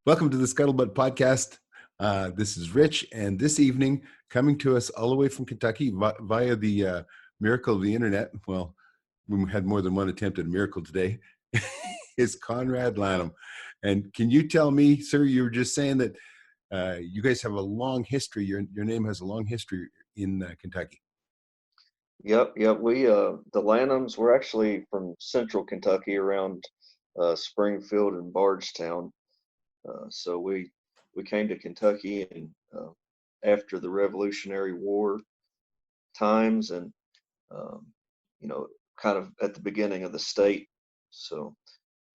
Welcome to the Scuttlebutt Podcast. This is Rich, and this evening, coming to us all the way from Kentucky via the miracle of the internet. Well, we had more than one attempt at a miracle today. Is Conrad Lanham. And can you tell me, sir, you were just saying that you guys have a long history. Your name has a long history in Kentucky. Yep. The Lanhams were actually from central Kentucky around Springfield and Bardstown. So we came to Kentucky and after the Revolutionary War times and um, kind of at the beginning of the state. So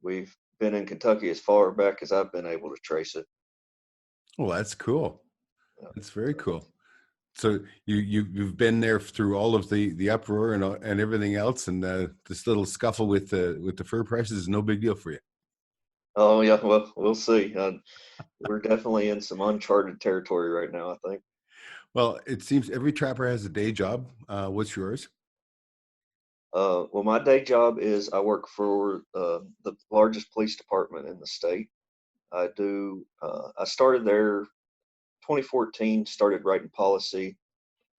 we've been in Kentucky as far back as I've been able to trace it. Well, that's cool. Yeah. That's very cool. So you've been there through all of the uproar and everything else, and this little scuffle with the fur prices is no big deal for you. Oh yeah, well we'll see. We're definitely in some uncharted territory right now, I think. Well, it seems every trapper has a day job. What's yours? Well, my day job is I work for the largest police department in the state. I started there 2014, started writing policy,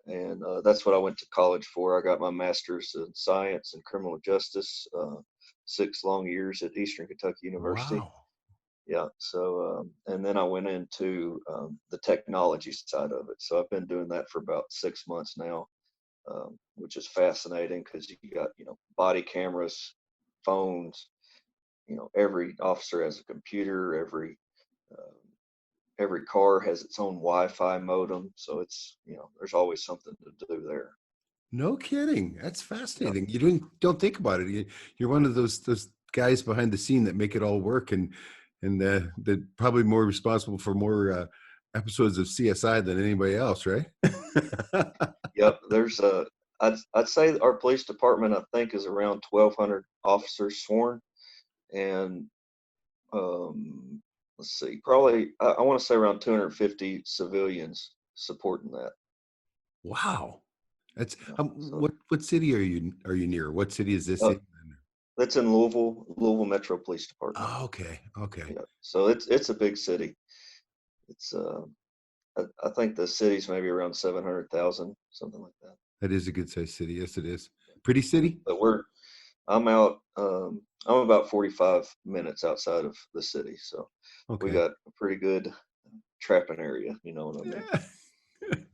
and that's what I went to college for. I got my master's in science and criminal justice, 6 long years at Eastern Kentucky University. Wow. Yeah, so and then I went into the technology side of it. So I've been doing that for about 6 months now, which is fascinating because you got, body cameras, phones. Every officer has a computer. Um, every car has its own Wi-Fi modem. So it's, there's always something to do there. No kidding. That's Yeah. fascinating. You don't think about it. You're one of those guys behind the scene that make it all work, and they're probably more responsible for more episodes of CSI than anybody else, right? Yep. I'd say our police department, I think, is around 1,200 officers sworn, and um, let's see, probably I want to say around 250 civilians supporting that. Wow. That's Yeah. what city are you near? What city is this Uh, in? that's in Louisville Metro Police Department. Oh, okay. Yeah. So it's a big city. It's I think the city's maybe around 700,000, something like that. That is a good sized city. Yes, it is. Pretty city. But I'm out. I'm about 45 minutes outside of the city, so we Okay. got a pretty good trapping area. You know what I mean?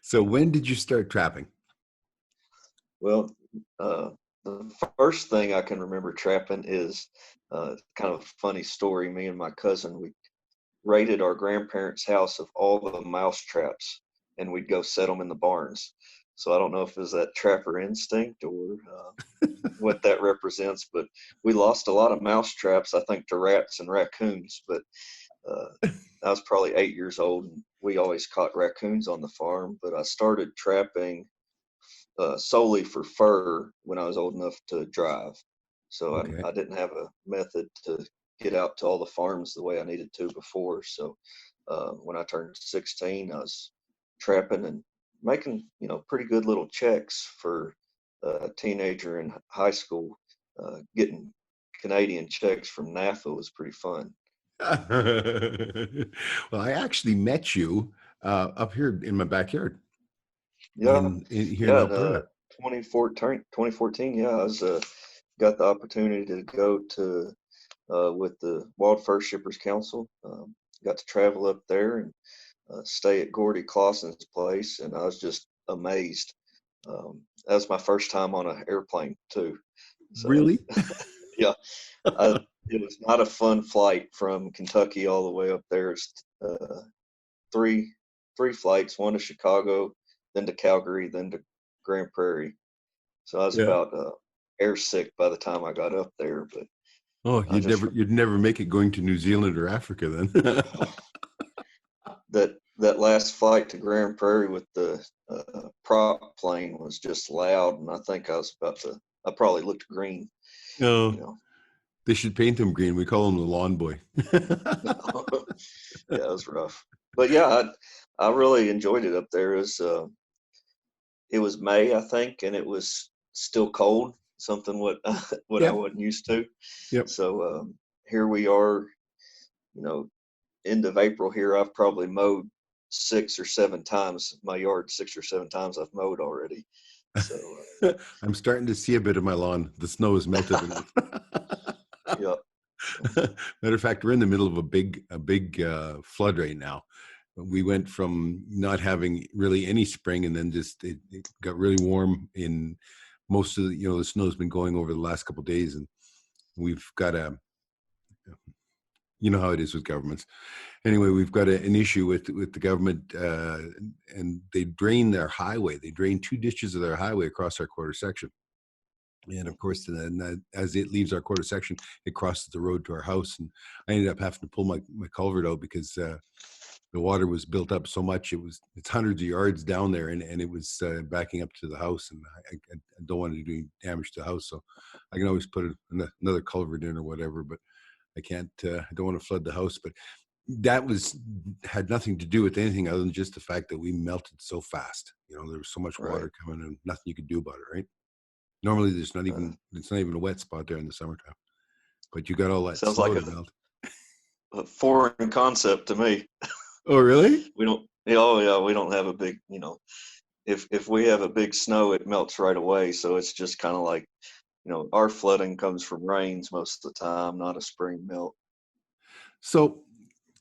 So when did you start trapping? Well, uh, the first thing I can remember trapping is kind of a funny story. Me and my cousin, we raided our grandparents' house of all the mouse traps, and we'd go set them in the barns. So I don't know if it was that trapper instinct or what that represents, but we lost a lot of mouse traps, I think, to rats and raccoons. But uh, I was probably 8 years old, and we always caught raccoons on the farm. But I started trapping solely for fur when I was old enough to drive. So Okay. I didn't have a method to get out to all the farms the way I needed to before. So when I turned 16, I was trapping and making, pretty good little checks for a teenager in high school. Getting Canadian checks from NAFA was pretty fun. Well, I actually met you up here in my backyard Yeah, here in yeah. Alberta. 2014, yeah, I was got the opportunity to go to with the Wild Fur Shippers Council. Got to travel up there and stay at Gordy Clausen's place, and I was just amazed. That was my first time on an airplane too. So Really? yeah, it was not a fun flight from Kentucky all the way up there. It's three three flights, one to Chicago, then to Calgary, then to Grand Prairie. So I was Yeah. about air sick by the time I got up there, but Oh, I just you'd never make it going to New Zealand or Africa then. that last flight to Grand Prairie with the prop plane was just loud, and I think I probably looked green, you No, know. they should paint him green. We call him the lawn boy. Yeah, it was rough, but yeah, I really enjoyed it up there. It was May, I think, and it was still cold, something what what I Yep. wasn't used to. Yep. So here we are, you know, end of April here, I've probably mowed 6 or 7 times my yard. 6 or 7 times I've mowed already. So I'm starting to see a bit of my lawn. The snow has melted enough. yeah. So, Matter of fact, we're in the middle of a big flood right now. We went from not having really any spring, and then just it got really warm in most of the snow's been going over the last couple of days, and we've got how it is with governments. Anyway, we've got an issue with the government, and they drain their highway. They drain 2 ditches of their highway across our quarter section. And of course, then as it leaves our quarter section, it crosses the road to our house. And I ended up having to pull my culvert out because the water was built up so much. It's hundreds of yards down there, and it was backing up to the house. And I don't want to do any damage to the house, so I can always put another culvert in or whatever. But I can't. I don't want to flood the house. But that had nothing to do with anything other than just the fact that we melted so fast. There was so much right. water coming, and nothing you could do about it, right? Normally, it's not Uh, even a wet spot there in the summertime, but you got all that sounds snow like to melt. a foreign concept to me. Oh, really? We don't. Oh yeah, we don't have a big. If we have a big snow, it melts right away. So it's just kind of like, our flooding comes from rains most of the time, not a spring melt. So,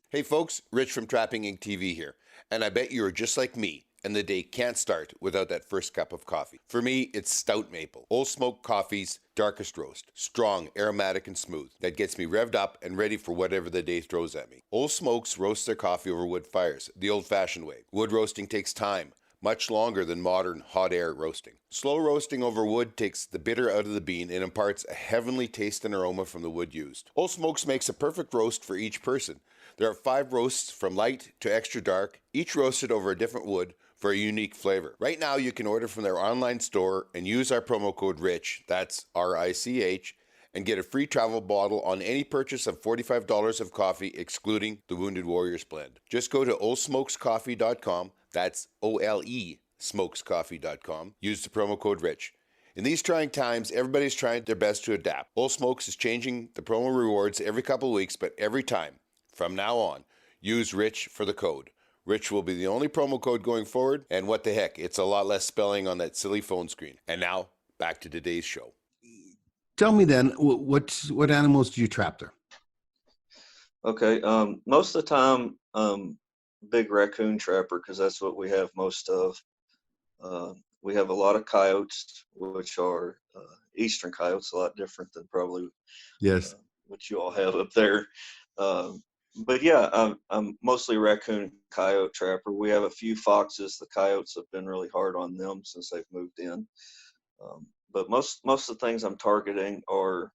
Hey folks, Rich from Trapping Inc. TV here, and I bet you're just like me, and the day can't start without that first cup of coffee. For me, it's Stout Maple, Old Smoke Coffee's darkest roast. Strong, aromatic, and smooth. That gets me revved up and ready for whatever the day throws at me. Old Smokes roast their coffee over wood fires, the old-fashioned way. Wood roasting takes time, much longer than modern hot air roasting. Slow roasting over wood takes the bitter out of the bean and imparts a heavenly taste and aroma from the wood used. Old Smokes makes a perfect roast for each person. There are 5 roasts from light to extra dark, each roasted over a different wood for a unique flavor. Right now you can order from their online store and use our promo code RICH, that's RICH, and get a free travel bottle on any purchase of $45 of coffee excluding the Wounded Warriors blend. Just go to oldsmokescoffee.com, that's O-L-E smokescoffee.com, use the promo code RICH. In these trying times, everybody's trying their best to adapt. Old Smokes is changing the promo rewards every couple of weeks, but every time, from now on, use RICH for the code. RICH will be the only promo code going forward, and what the heck, it's a lot less spelling on that silly phone screen. And now, back to today's show. tell me then, what animals do you trap there? Okay. Most of the time, big raccoon trapper, because that's what we have most of. We have a lot of coyotes, which are eastern coyotes, a lot different than probably Yes. what you all have up there. Um, but yeah, I'm mostly raccoon coyote trapper. We have a few foxes. The coyotes have been really hard on them since they've moved in. But most of the things I'm targeting are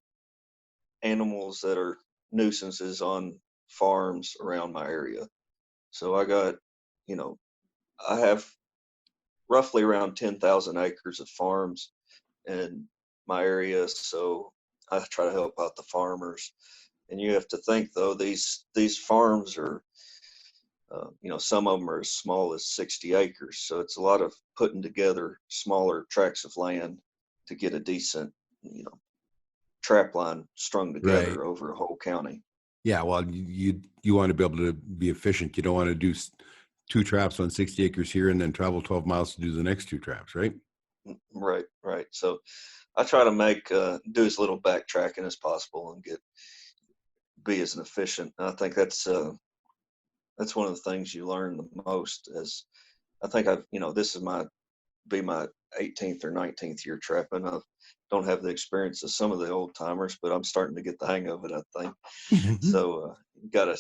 animals that are nuisances on farms around my area. So you know, I have roughly around 10,000 acres of farms in my area. So I try to help out the farmers. And you have to think though, these farms are, some of them are as small as 60 acres. So it's a lot of putting together smaller tracts of land to get a decent, trap line strung Right. together over a whole county. Yeah. Well, you want to be able to be efficient. You don't want to do 2 traps on 60 acres here and then travel 12 miles to do the next 2 traps, right? Right, right. So I try to do as little backtracking as possible and be as efficient. And I think that's one of the things you learn the most. As I think this is be my 18th or 19th year trapping. I don't have the experience of some of the old timers, but I'm starting to get the hang of it, I think. So you gotta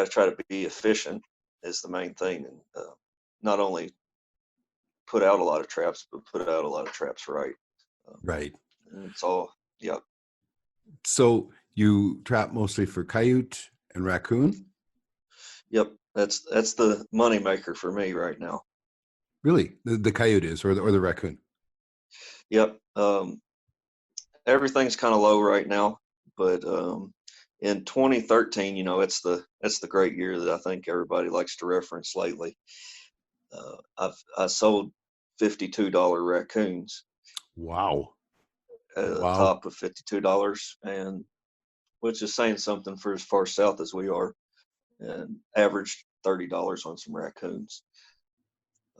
try to be efficient is the main thing, and not only put out a lot of traps, but put out a lot of traps right. Right. And it's all, yeah. So you trap mostly for coyote and raccoon? Yep, that's the money maker for me right now. Really? The coyote is, or the raccoon? Yep. Everything's kind of low right now, but in 2013, it's the great year that I think everybody likes to reference lately. I sold $52 raccoons Wow. at a Wow. top of $52, and which is saying something for as far south as we are. and averaged $30 on some raccoons.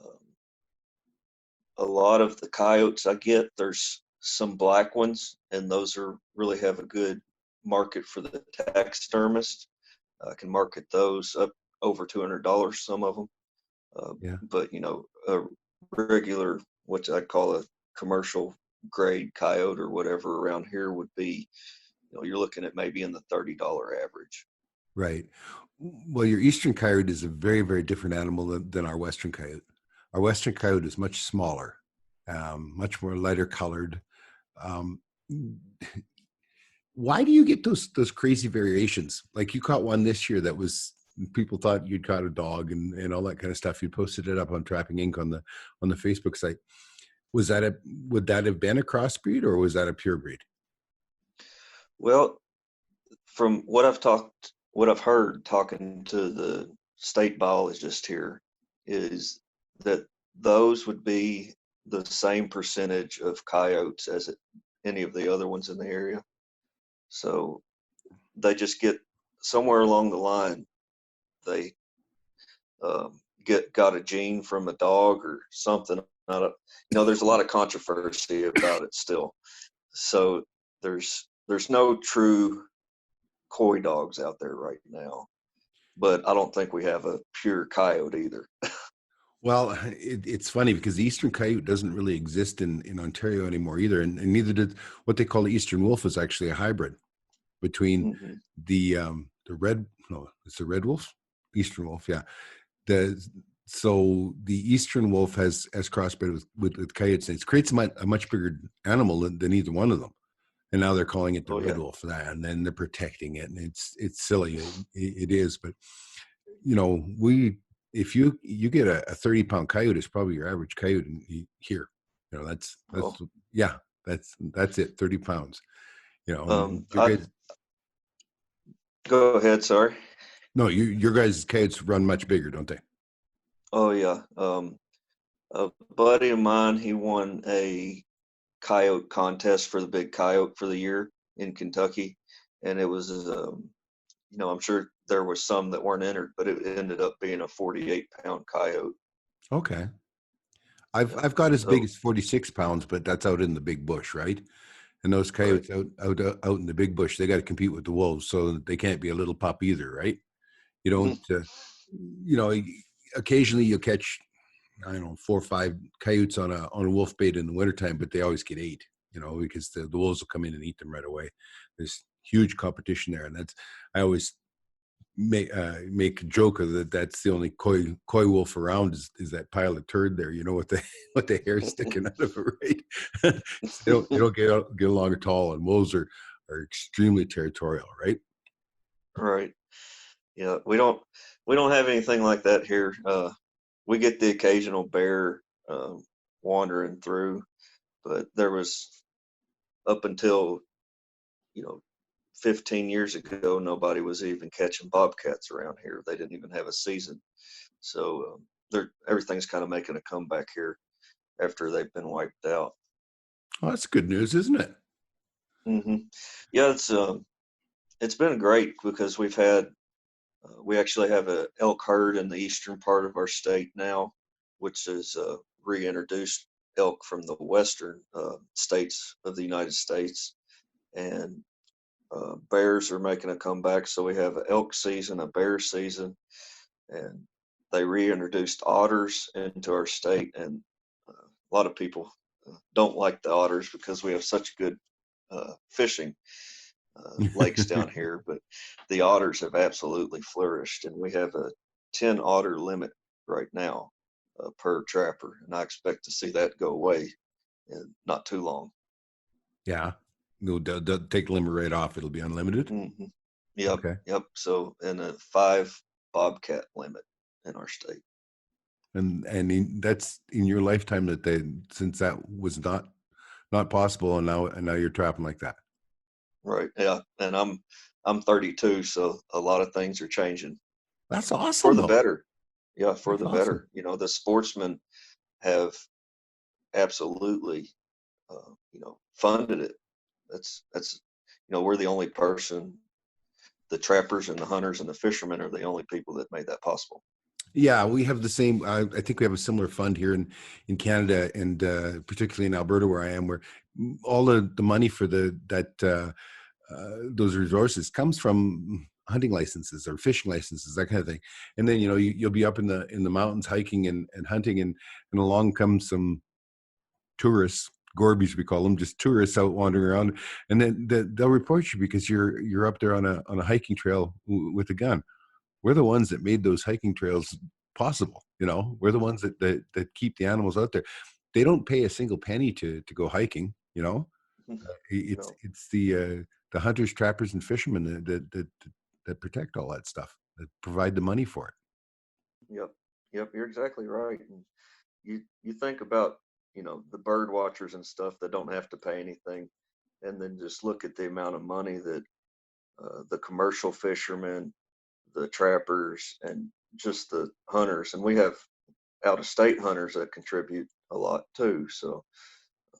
Um, a lot of the coyotes I get, there's some black ones, and those are really have a good market for the taxidermist. I can market those up over $200, some of them. Yeah. But a regular, what I'd call a commercial grade coyote or whatever around here would be, you're looking at maybe in the $30 average. Right. Well, your eastern coyote is a very, very different animal than our western coyote. Our western coyote is much smaller, much more lighter colored. Um, why do you get those crazy variations? Like you caught one this year that was people thought you'd caught a dog and all that kind of stuff. You posted it up on Trapping Inc. on the Facebook site. Was that would that have been a crossbreed or was that a pure breed? Well, from what I've heard talking to the state biologist here, is that those would be the same percentage of coyotes as any of the other ones in the area. So they just get somewhere along the line, they got a gene from a dog or something. There's a lot of controversy about it still. So there's no true coy dogs out there right now, but I don't think we have a pure coyote either. Well, it's funny because the eastern coyote doesn't really exist in Ontario anymore either, and neither did what they call the eastern wolf is actually a hybrid between Hmm. the red no it's the red wolf, eastern wolf, yeah. The so the eastern wolf has crossbred with coyotes, and it creates a much bigger animal than either one of them. And now they're calling it the Oh red yeah. wolf for that, and then they're protecting it, and it's silly. It is, but we if you get a 30-pound coyote, it's probably your average coyote here. That's Oh, yeah, that's it, 30 pounds. And your I guys, go ahead. Sorry. no, your guys' coyotes run much bigger, don't they? Oh yeah. A buddy of mine, he won a coyote contest for the big coyote for the year in Kentucky, and it was I'm sure there was some that weren't entered, but it ended up being a 48-pound coyote. Okay. I've Yeah. got as big So. as 46 pounds, but that's out in the big bush, right? And those Right. coyotes out in the big bush, they got to compete with the wolves, so they can't be a little pup either, right? You don't, you know, occasionally you'll catch, I don't know, 4 or 5 coyotes on a wolf bait in the wintertime, but they always get ate, because the wolves will come in and eat them right away. There's huge competition there, and I always make a joke of that. That's the only coy wolf around is that pile of turd there, with the with the hair sticking out of it, right? They don't get along at all, and wolves are extremely territorial, right? Right. Yeah. We don't have anything like that here. We get the occasional bear wandering through, but there was up until you know 15 years ago, nobody was even catching bobcats around here. They didn't even have a season. So everything's kind of making a comeback here after they've been wiped out. Oh, that's good news, isn't it? Hmm. Yeah, it's been great because we actually have a elk herd in the eastern part of our state now, which is reintroduced elk from the western states of the United States, and bears are making a comeback. So we have an elk season, a bear season, and they reintroduced otters into our state. And a lot of people don't like the otters because we have such good fishing lakes down here, but the otters have absolutely flourished, and we have a 10 otter limit right now per trapper, and I expect to see that go away in not too long. Yeah. No, they'll take the limit right off. It'll be unlimited. Hmm. Yep, Okay. yep. So, and a 5 bobcat limit in our state. And that's in your lifetime since that was not possible, and now you're trapping like that. Right. Yeah. And I'm 32, so a lot of things are changing That's for awesome, the though. better. Yeah, for That's the awesome. better. The sportsmen have absolutely funded it. That's we're the only person the trappers and the hunters and the fishermen are the only people that made that possible. Yeah, we have the same. I think we have a similar fund here in Canada, and particularly in Alberta, where I am, where all the money for those resources comes from hunting licenses or fishing licenses, that kind of thing. And then you'll be up in the mountains hiking and hunting, and along comes some tourists, Gorbies we call them, just tourists out wandering around, and then they'll report you because you're up there on a hiking trail with a gun. We're the ones that made those hiking trails possible. We're the ones that keep the animals out there. They don't pay a single penny to go hiking. It's No. it's the hunters, trappers, and fishermen that protect all that stuff, that provide the money for it. Yep. Yep. You're exactly right. And you think about, the bird watchers and stuff that don't have to pay anything, and then just look at the amount of money that the commercial fishermen, the trappers, and just the hunters, and we have out of state hunters that contribute a lot too. So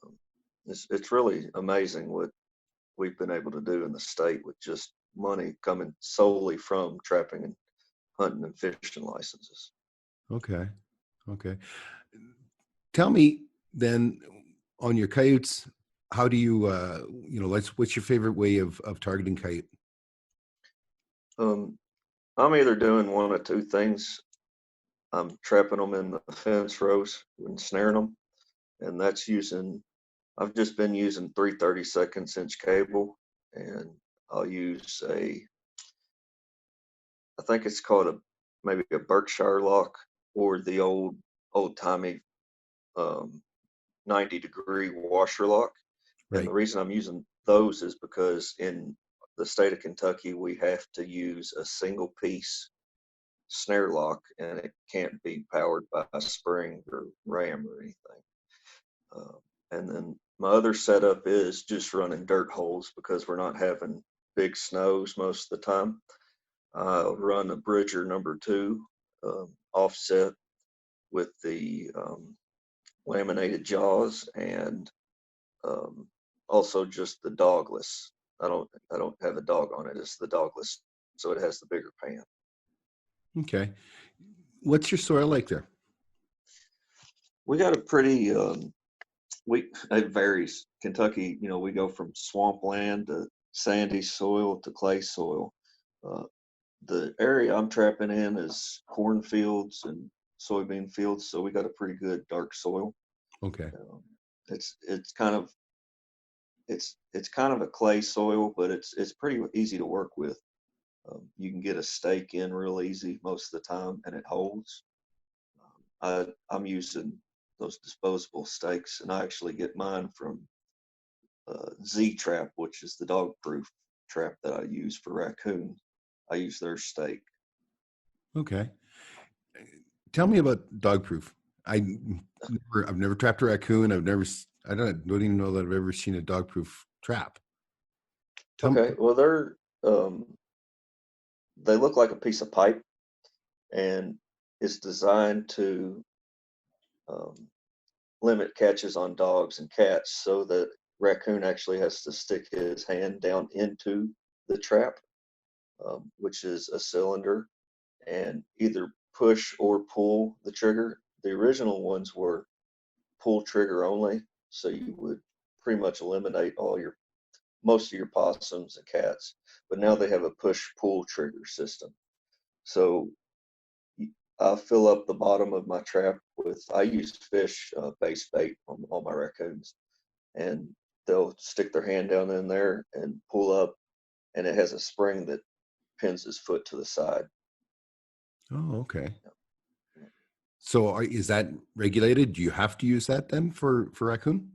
um, it's really amazing what we've been able to do in the state with just money coming solely from trapping and hunting and fishing licenses. Okay. Okay. Tell me then, on your coyotes, how do you, what's your favorite way of targeting coyote? Um, I'm either doing one of two things. I'm trapping them in the fence rows and snaring them, and I've just been using 3/32 inch cable, and I'll use I think it's called maybe a Berkshire lock, or the old timey um, 90-degree washer lock. And Right. the reason I'm using those is because in the state of Kentucky, we have to use a single piece snare lock, and it can't be powered by a spring or ram or anything. Uh, and then my other setup is just running dirt holes because we're not having big snows most of the time. I'll run a Bridger number 2 offset with the laminated jaws, and um, also just the dogless. I don't have a dog on it. It's the dogless, so it has the bigger pan. Okay. What's your soil like there? We got a pretty it varies. Kentucky, we go from swampland to sandy soil to clay soil. Uh, the area I'm trapping in is cornfields and soybean fields, so we got a pretty good dark soil. Okay. Um, it's kind of it's kind of a clay soil, but it's pretty easy to work with. You can get a stake in real easy most of the time, and it holds. I'm using those disposable stakes, and I actually get mine from Z Trap, which is the dog proof trap that I use for raccoon. I use their stake. Okay. Tell me about dog proof. I've never trapped a raccoon. I don't even know that I've ever seen a dog proof trap. Tell me. Okay, well um, they look like a piece of pipe, and it's designed to um, limit catches on dogs and cats, so that raccoon actually has to stick his hand down into the trap, which is a cylinder, and either push or pull the trigger. The original ones were pull trigger only, so you would pretty much eliminate most of your possums and cats. But now they have a push pull trigger system. So I fill up the bottom of my trap I use fish base bait on all my raccoons, and they'll stick their hand down in there and pull up, and it has a spring that pins his foot to the side. Oh, okay. So is that regulated? Do you have to use that then for raccoon?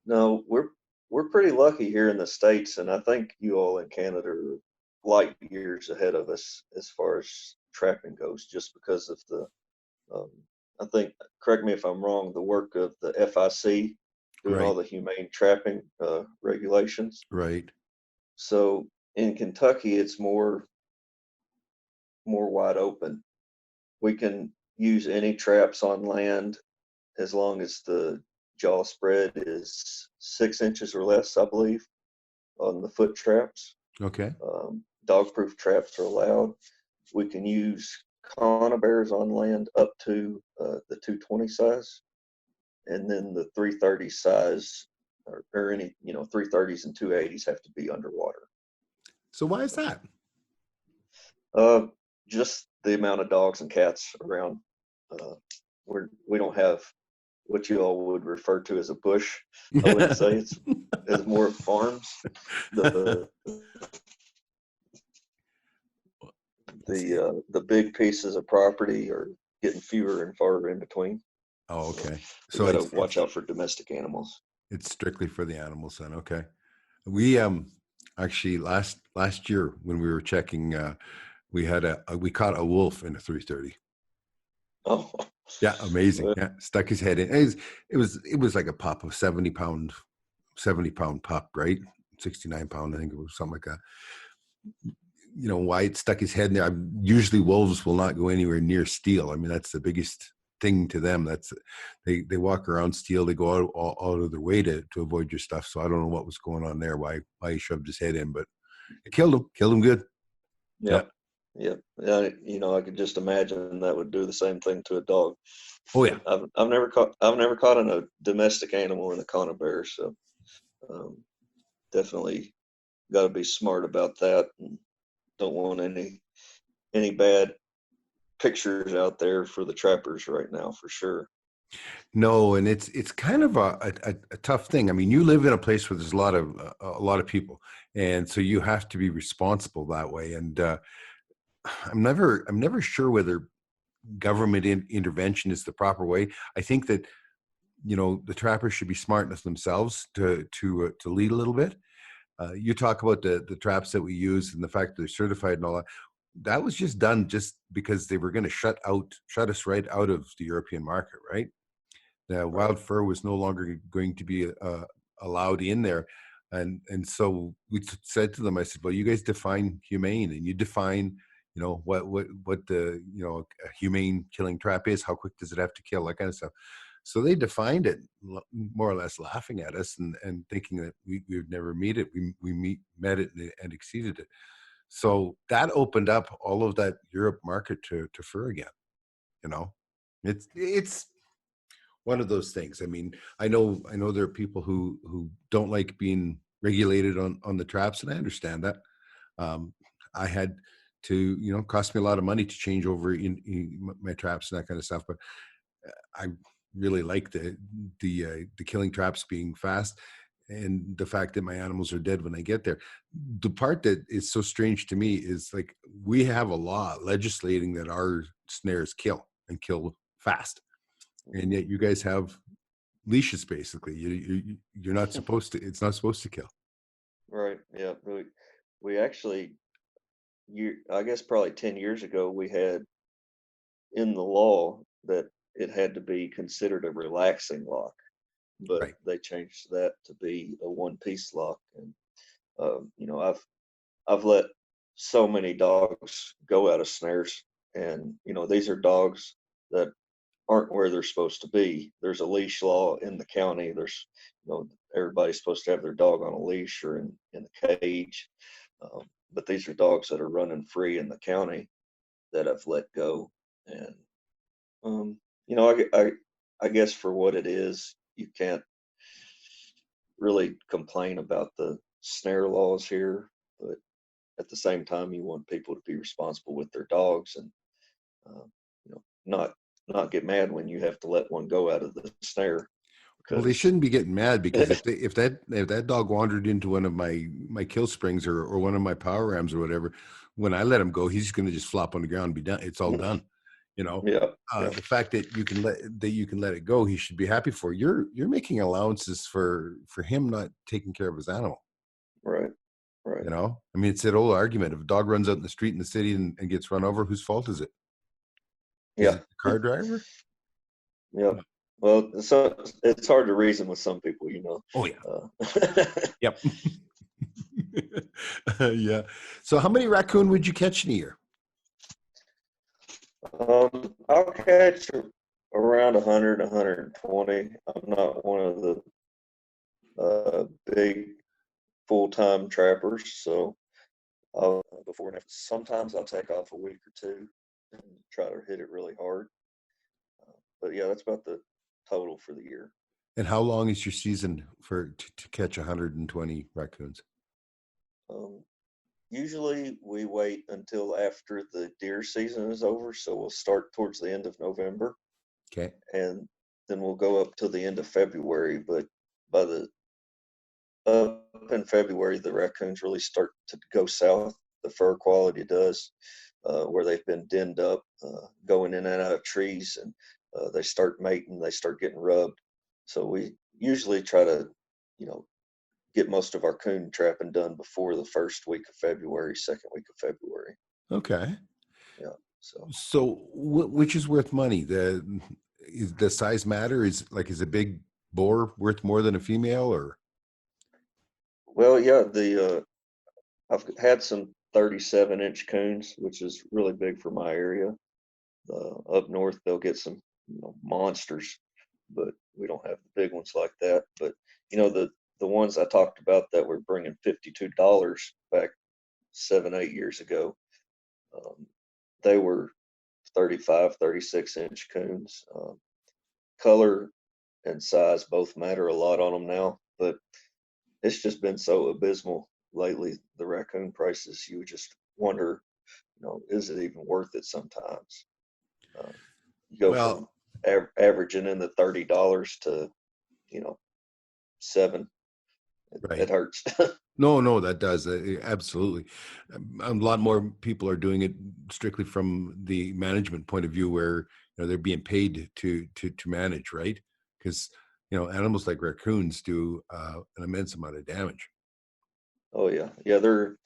No, we're pretty lucky here in the States, and I think you all in Canada are light years ahead of us as far as trapping goes, just because of um, I think, correct me if I'm wrong, the work of the FIC doing all Right. the humane trapping regulations. Right. So in Kentucky, it's more wide open. We can use any traps on land as long as the jaw spread is 6 inches or less, I believe, on the foot traps. Okay. dog-proof traps are allowed. We can use conibears on land up to the 220 size, and then the 330 size, or any 330s and 280s have to be underwater. So why is that? Uh, just the amount of dogs and cats around. We don't have what you all would refer to as a bush. I would say it's more farms. The big pieces of property are getting fewer and farther in between. Oh, okay. We So got to watch out for domestic animals. it's strictly for the animals then. Okay. We actually last year when we were checking, we had we caught a wolf in a 330. Oh, Yeah, amazing. Yeah, stuck his head in. It was like a pup, a 70-pound pup, right? 69 pound, I think it was something like that. White stuck his head in there. Usually wolves will not go anywhere near steel. I mean, that's the biggest thing to them. That's they walk around steel. They go out of their way to avoid your stuff. So I don't know what was going on there. Why he shoved his head in, but it killed him good. yeah, yeah. I could just imagine that would do the same thing to a dog. Oh yeah. I've never caught a domestic animal in a conibear, so definitely got to be smart about that, and don't want any bad pictures out there for the trappers right now, for sure. No, and it's kind of a tough thing. I mean, you live in a place where there's a lot of people, and so you have to be responsible that way. And I'm never sure whether government intervention is the proper way. I think that the trappers should be smart enough themselves to lead a little bit. You talk about the traps that we use and the fact that they're certified and all that. That was just done just because they were going to shut us right out of the European market, right? The wild fur was no longer going to be allowed in there, and so we said to them, I said, well, you guys define humane, and you define what the a humane killing trap is. How quick does it have to kill, that kind of stuff. So they defined it, more or less laughing at us and thinking that we would never meet it. We met it and exceeded it. So that opened up all of that Europe market to fur again. It's one of those things. I mean, I know there are people who don't like being regulated on the traps, and I understand that. I had to, cost me a lot of money to change over in my traps and that kind of stuff. But I really like the killing traps being fast, and the fact that my animals are dead when I get there. The part that is so strange to me is, like, we have a law legislating that our snares kill and kill fast, and yet you guys have leashes. Basically, you're not supposed to. It's not supposed to kill. Right. Yeah. We actually, I guess probably 10 years ago, we had in the law that it had to be considered a relaxing lock, but Right. they changed that to be a one-piece lock. And I've let so many dogs go out of snares, and these are dogs that aren't where they're supposed to be. There's a leash law in the county. There's everybody's supposed to have their dog on a leash or in a cage, but these are dogs that are running free in the county that I've let go. And I guess for what it is, you can't really complain about the snare laws here, but at the same time, you want people to be responsible with their dogs, and uh, not get mad when you have to let one go out of the snare. Well, they Because shouldn't be getting mad, because if that dog wandered into one of my kill springs or one of my power rams or whatever, when I let him go, he's going to just flop on the ground and be done. It's all done. yeah, The fact that you can let it go, he should be happy for. You're making allowances for him not taking care of his animal. right, right, I mean, it's that old argument: if a dog runs out in the street in the city and gets run over, whose fault is it? Is yeah, it the car driver? yeah. Well, so it's hard to reason with some people, Oh yeah. Uh, Yep. Yeah. So how many raccoon would you catch in a year? I'll catch around 100, 120. I'm not one of the big full-time trappers, so before and after. Sometimes I'll take off a week or two and try to hit it really hard. But yeah, that's about the total for the year. And how long is your season to catch 120 raccoons? Usually we wait until after the deer season is over, so we'll start towards the end of November, Okay. and then we'll go up till the end of February. But by the up in February, the raccoons really start to go south. The fur quality does, where they've been denned up, going in and out of trees, and they start mating. They start getting rubbed. So we usually try to, you know, get most of our coon trapping done before the first week of February, second week of February. Okay. Yeah. So So which is worth money? Is the size matter? Is a big boar worth more than a female, or? well, yeah, the I've had some 37-inch coons, which is really big for my area. Up north, they'll get some, monsters, but we don't have the big ones like that. But the ones I talked about that were bringing $52 back 7, 8 years ago, um, they were 35, 36-inch coons. Color and size both matter a lot on them now, but it's just been so abysmal lately. The raccoon prices, you just wonder, is it even worth it sometimes? Uh, you go from Well, averaging in the $30 to, you know, seven. It right. hurts. No, that does absolutely. A lot more people are doing it strictly from the management point of view, where they're being paid to manage, right? Because animals like raccoons do an immense amount of damage. Oh yeah, yeah. They're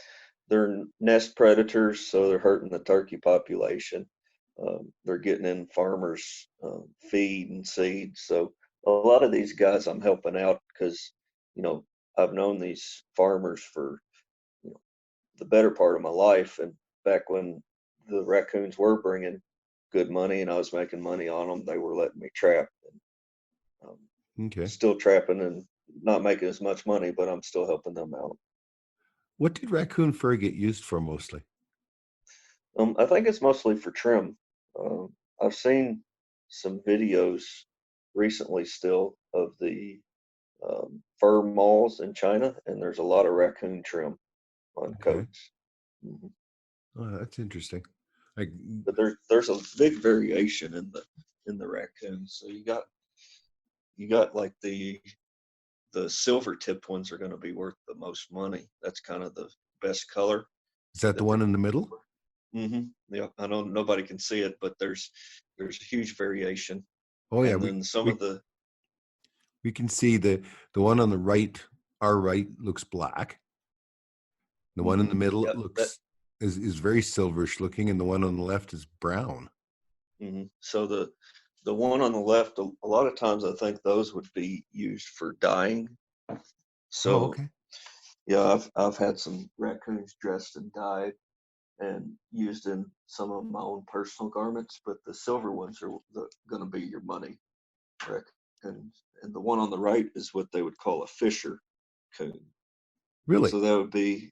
nest predators, so they're hurting the turkey population. They're getting in farmers' feed and seed. So a lot of these guys I'm helping out because, you know, I've known these farmers for, you know, the better part of my life. And back when the raccoons were bringing good money and I was making money on them, they were letting me trap. And, Okay. still trapping and not making as much money, but I'm still helping them out. What did raccoon fur get used for mostly? I think it's mostly for trim. I've seen some videos recently still of the fur malls in China, and there's a lot of raccoon trim on Okay. coats. Mhm. Oh, that's interesting. Like, But there's a big variation in the raccoons. So you got like the silver tipped ones are going to be worth the most money. That's kind of the best color is that the that they're. one in the middle? Yeah, I know nobody can see it, but there's a huge variation. Oh yeah, And then some we of the we can see the one on the right, our right, looks black. The one in the middle yeah, that is very silverish looking, and the one on the left is brown. so the one on the left, a lot of times I think those would be used for dyeing. Oh, So okay. yeah, I've had some raccoons dressed and dyed and used in some of my own personal garments, but the silver ones are going to be your money raccoons. And the one on the right is what they would call a fisher coon. Really? So that would be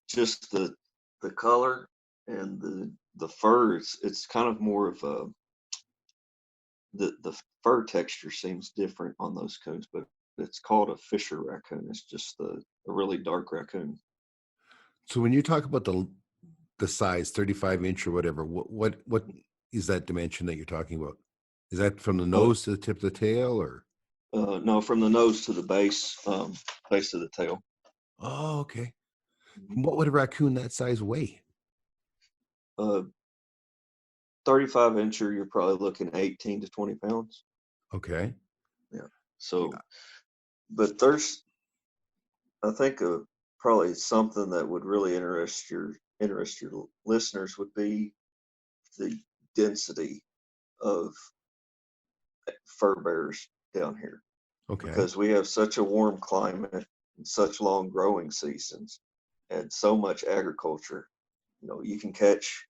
just the color and the fur. It's kind of more of a the fur texture seems different on those coons, but it's called a fisher raccoon. It's just a really dark raccoon. So when you talk about the size, 35-inch or whatever, what is that dimension that you're talking about? Is that from the Uh, nose to the tip of the tail, or? no, from the nose to the base of the tail. Oh, okay. Mhm. What would a raccoon that size weigh? Uh, 35 incher, you're probably looking 18 to 20 pounds. Okay. Yeah. So, but there's, I think, probably something that would really interest your listeners would be the density of fur bearers down here Okay. because we have such a warm climate and such long growing seasons and so much agriculture. You can catch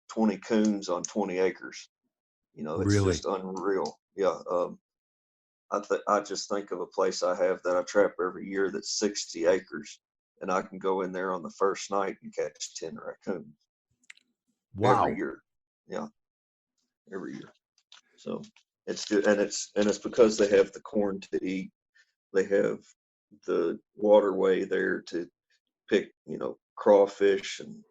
20 coons on 20 acres. It's Really? just unreal. Yeah. I just think of a place I have that I trap every year that's 60 acres, and I can go in there on the first night and catch 10 raccoons every Wow. year. Yeah, every year. So it's good, and it's because they have the corn to eat. They have the waterway there to pick, crawfish, and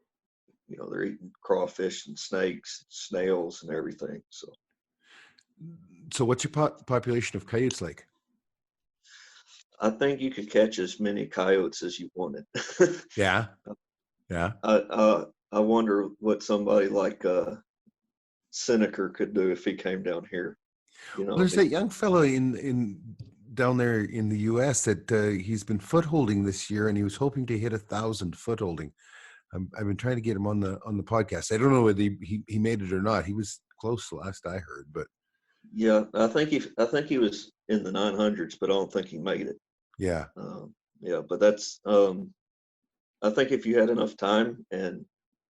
they're eating crawfish and snakes, snails, and everything. So what's your population of coyotes like? I think you could catch as many coyotes as you wanted. Yeah. Yeah. I wonder what somebody like Seneca could do if he came down here. There's that young fellow in down there in the U.S. that he's been footholding this year, and he was hoping to hit 1,000 footholding. I've been trying to get him on the podcast. I don't know whether he made it or not. He was close the last I heard, but yeah, I think he was in the 900s, but I don't think he made it. yeah, Yeah, but that's I think if you had enough time and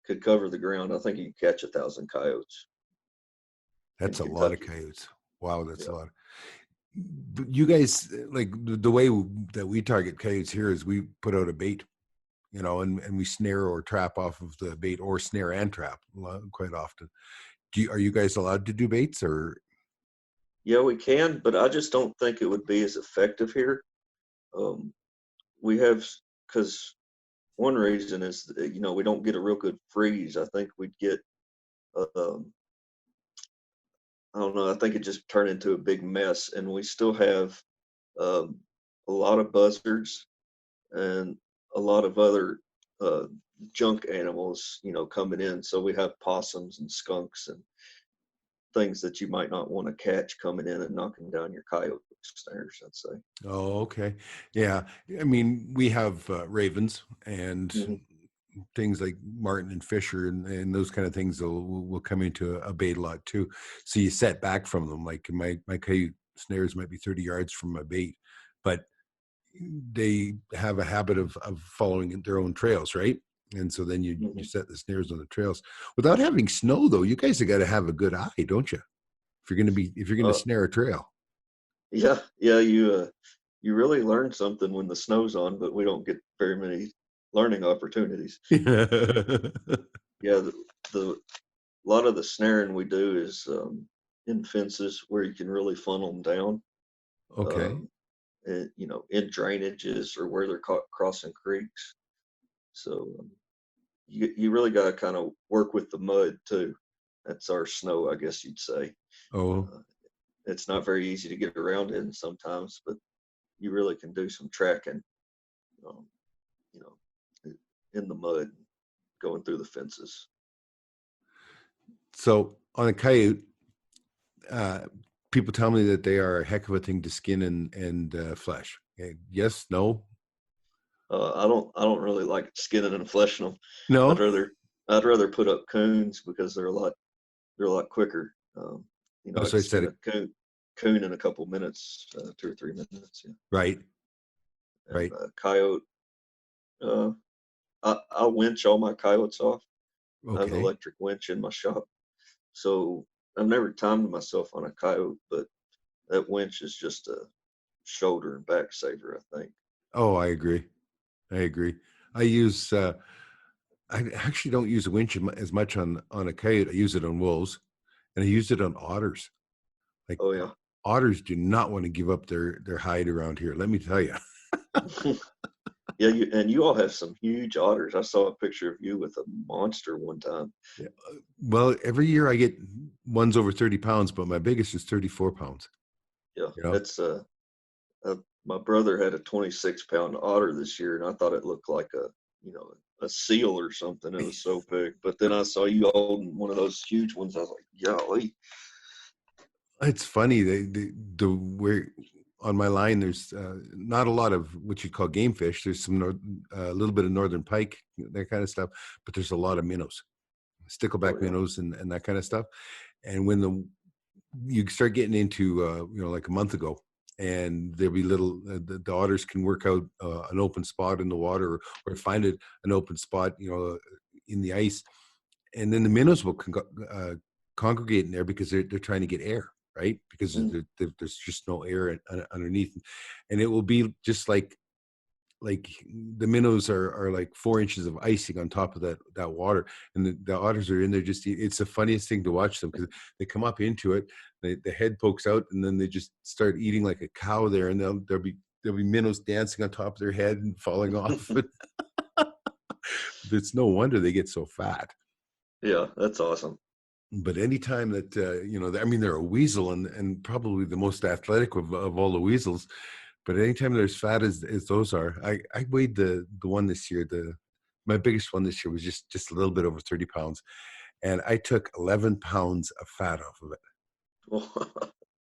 could cover the ground, I think you could catch 1,000 coyotes in that's a lot of Kentucky. coyotes. Wow, that's a Yeah. lot. But you guys, like the way that we target coyotes here is we put out a bait, and we snare or trap off of the bait, or snare and trap quite often. Are you guys allowed to do baits, or? Yeah, we can, but I just don't think it would be as effective here. Um, we have, because one reason is that, we don't get a real good freeze. I think we'd get, um, I don't know, I think it just turned into a big mess. And we still have um, a lot of buzzards and a lot of other uh, junk animals, coming in. So we have possums and skunks and things that you might not want to catch coming in and knocking down your coyote snares, I'd say. Oh, okay. Yeah. I mean, we have ravens and Mhm. things like martin and fisher and those kind of things will come into a bait a lot too. So you set back from them. Like my coyote snares might be 30 yards from my bait, but they have a habit of following their own trails, right? And so then you Mhm. set the snares on the trails. Without having snow, though, you guys have got to have a good eye, don't you? If you're going to Uh, snare a trail. yeah, yeah, you really learn something when the snow's on, but we don't get very many learning opportunities. Yeah, the a lot of the snaring we do is in fences where you can really funnel them down, Okay. um, and, in drainages or where they're crossing creeks. So you really got to kind of work with the mud too. That's our snow, I guess you'd say. Oh, Uh, it's not very easy to get around in sometimes, but you really can do some tracking, um, you know, in the mud, going through the fences. so on a coyote, uh, people tell me that they are a heck of a thing to skin and flesh. Yes, no, I don't really like skinning and fleshing them. I'd no. rather I'd rather put up coons because they're a lot quicker. Oh, I so can I said skin it a coon in a couple minutes, 2 or 3 minutes. Yeah. right, And right. coyote, uh, I'll winch all my coyotes off. I have an Okay. electric winch in my shop, so I've never timed myself on a coyote, but that winch is just a shoulder and back saver, I think. Oh, I agree. I agree. I use. I actually don't use a winch as much on a coyote. I use it on wolves, and I use it on otters. Like Oh yeah. otters do not want to give up their hide around here. Let me tell you. Yeah, you all have some huge otters. I saw a picture of you with a monster one time. Yeah. Well, every year I get ones over 30 pounds, but my biggest is 34 pounds. Yeah, You know? it's uh my brother had a 26-pound otter this year, and I thought it looked like a seal or something. It was so big. But then I saw you holding one of those huge ones. I was like, golly. It's funny. The where on my line, there's not a lot of what you call game fish. There's a little bit of northern pike, that kind of stuff, but there's a lot of minnows, Oh stickleback yeah. minnows, and that kind of stuff. And when you start getting into like a month ago, and there'll be little the otters can work out an open spot in the water, or find an open spot, in the ice, and then the minnows will congregate in there because they're trying to get air, right? Because Mm, there's just no air underneath, and it will be just like like the minnows are like 4 inches of icing on top of that water, and the otters are in there just it's the funniest thing to watch them, because they come up into it, the head pokes out, and then they just start eating like a cow there, and there'll be minnows dancing on top of their head and falling off. It's no wonder they get so fat. Yeah, that's awesome. But anytime that I mean, they're a weasel, and probably the most athletic of all the weasels. But anytime they're as fat as those are, I weighed the one this year. My biggest one this year was just a little bit over 30 pounds, and I took 11 pounds of fat off of it.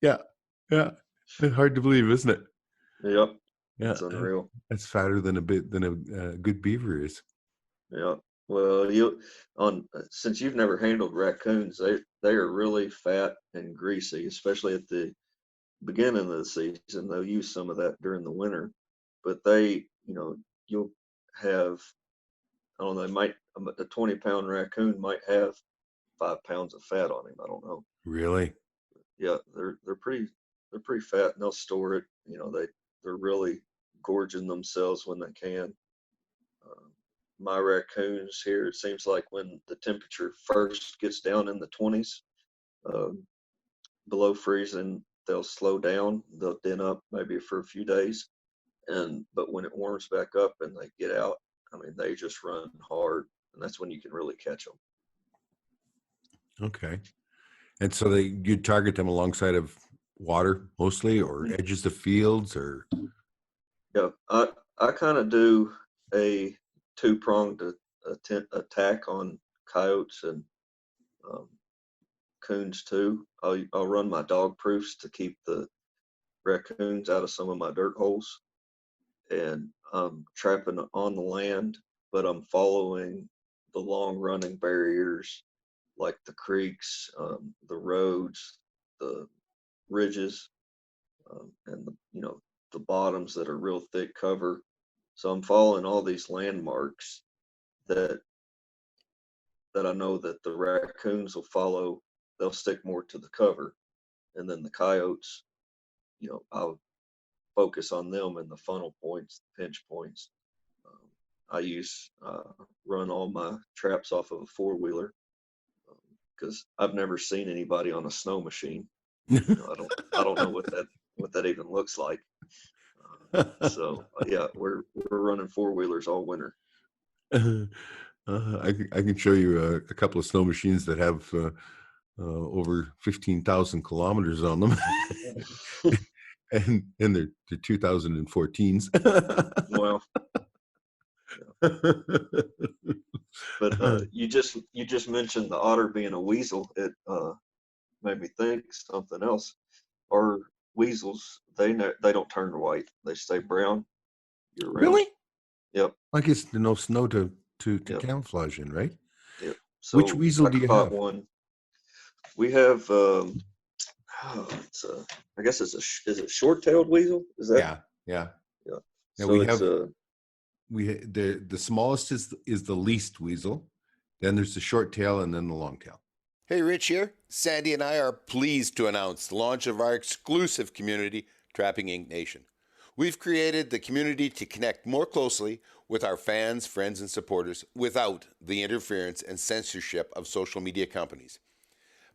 Yeah, yeah, it's hard to believe, isn't it? Yep, Yeah, it's unreal. that's fatter than a good beaver is. Yeah. Well, since you've never handled raccoons, they are really fat and greasy, especially at the beginning of the season. They'll use some of that during the winter, but you'll have, I don't know, a 20-pound raccoon might have 5 pounds of fat on him. I don't know. Really? Yeah, they're pretty fat, and they'll store it. They're really gorging themselves when they can. Uh, my raccoons here, it seems like when the temperature first gets down in the 20s, um, below freezing, they'll slow down. They'll den up maybe for a few days, but when it warms back up and they get out, I mean, they just run hard, and that's when you can really catch them. Okay. And so you target them alongside of water mostly, or edges of fields, or? Yeah, I kind of do a two-pronged attack on coyotes and um, coons too. I'll run my dog proofs to keep the raccoons out of some of my dirt holes, and I'm trapping on the land, but I'm following the long-running barriers like the creeks, the roads, the ridges, and the bottoms that are real thick cover. So I'm following all these landmarks that I know that the raccoons will follow. They'll stick more to the cover, and then the coyotes, I'll focus on them and the funnel points, the pinch points. Um, run all my traps off of a four-wheeler because I've never seen anybody on a snow machine. I don't know what that even looks like. So yeah, we're running four-wheelers all winter. I can show you a couple of snow machines that have over 15,000 kilometers on them, and they're 2014s. Well, but you just mentioned the otter being a weasel. It made me think something else. Our weasels, they don't turn white. They stay brown year round. Really? Yep. I guess there's no snow to Yep. camouflage in, right? Yep. So Which weasel do you caught have? one. We have I guess is it short-tailed weasel? Is that? Yeah. Yeah. Yeah, So the smallest is the least weasel. Then there's the short tail, and then the long tail. Hey, Rich here. Sandy and I are pleased to announce the launch of our exclusive community, Trapping Inc. Nation. We've created the community to connect more closely with our fans, friends, and supporters without the interference and censorship of social media companies.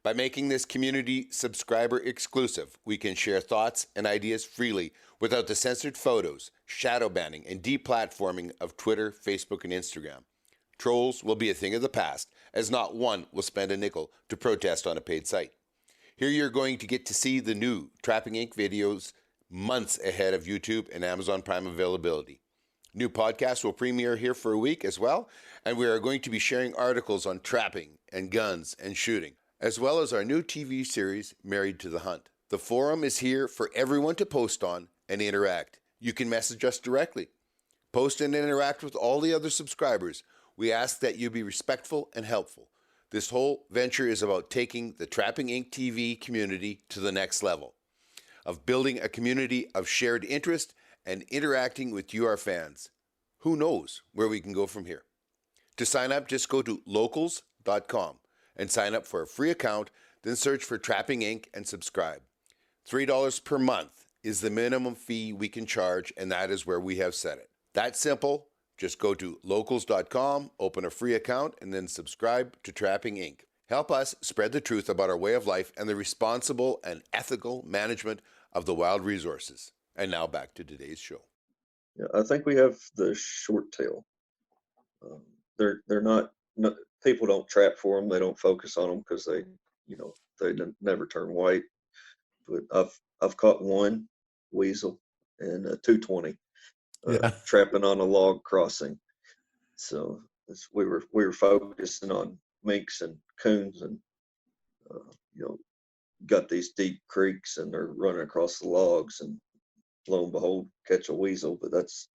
By making this community subscriber exclusive, we can share thoughts and ideas freely without the censored photos, shadow banning, and deplatforming of Twitter, Facebook, and Instagram. Trolls will be a thing of the past, as not one will spend a nickel to protest on a paid site. Here you're going to get to see the new Trapping Inc. videos months ahead of YouTube and Amazon Prime availability. New podcasts will premiere here for a week as well, and we are going to be sharing articles on trapping and guns and shooting, as well as our new TV series, Married to the Hunt. The forum is here for everyone to post on and interact. You can message us directly. Post and interact with all the other subscribers. We ask that you be respectful and helpful. This whole venture is about taking the Trapping Inc. TV community to the next level, of building a community of shared interest and interacting with you, our fans. Who knows where we can go from here? To sign up, just go to locals.com and sign up for a free account, then search for Trapping Inc. and subscribe. $3 per month is the minimum fee we can charge, and that is where we have set it. That's simple. Just go to locals.com, open a free account, and then subscribe to Trapping Inc. Help us spread the truth about our way of life and the responsible and ethical management of the wild resources. And now back to today's show. Yeah, I think we have the short tail. They're not, people don't trap for them. They don't focus on them because they never turn white. But I've caught one weasel and a 220 Yeah. trapping on a log crossing. So we were focusing on minks and coons, and got these deep creeks, and they're running across the logs, and lo and behold, catch a weasel. But that's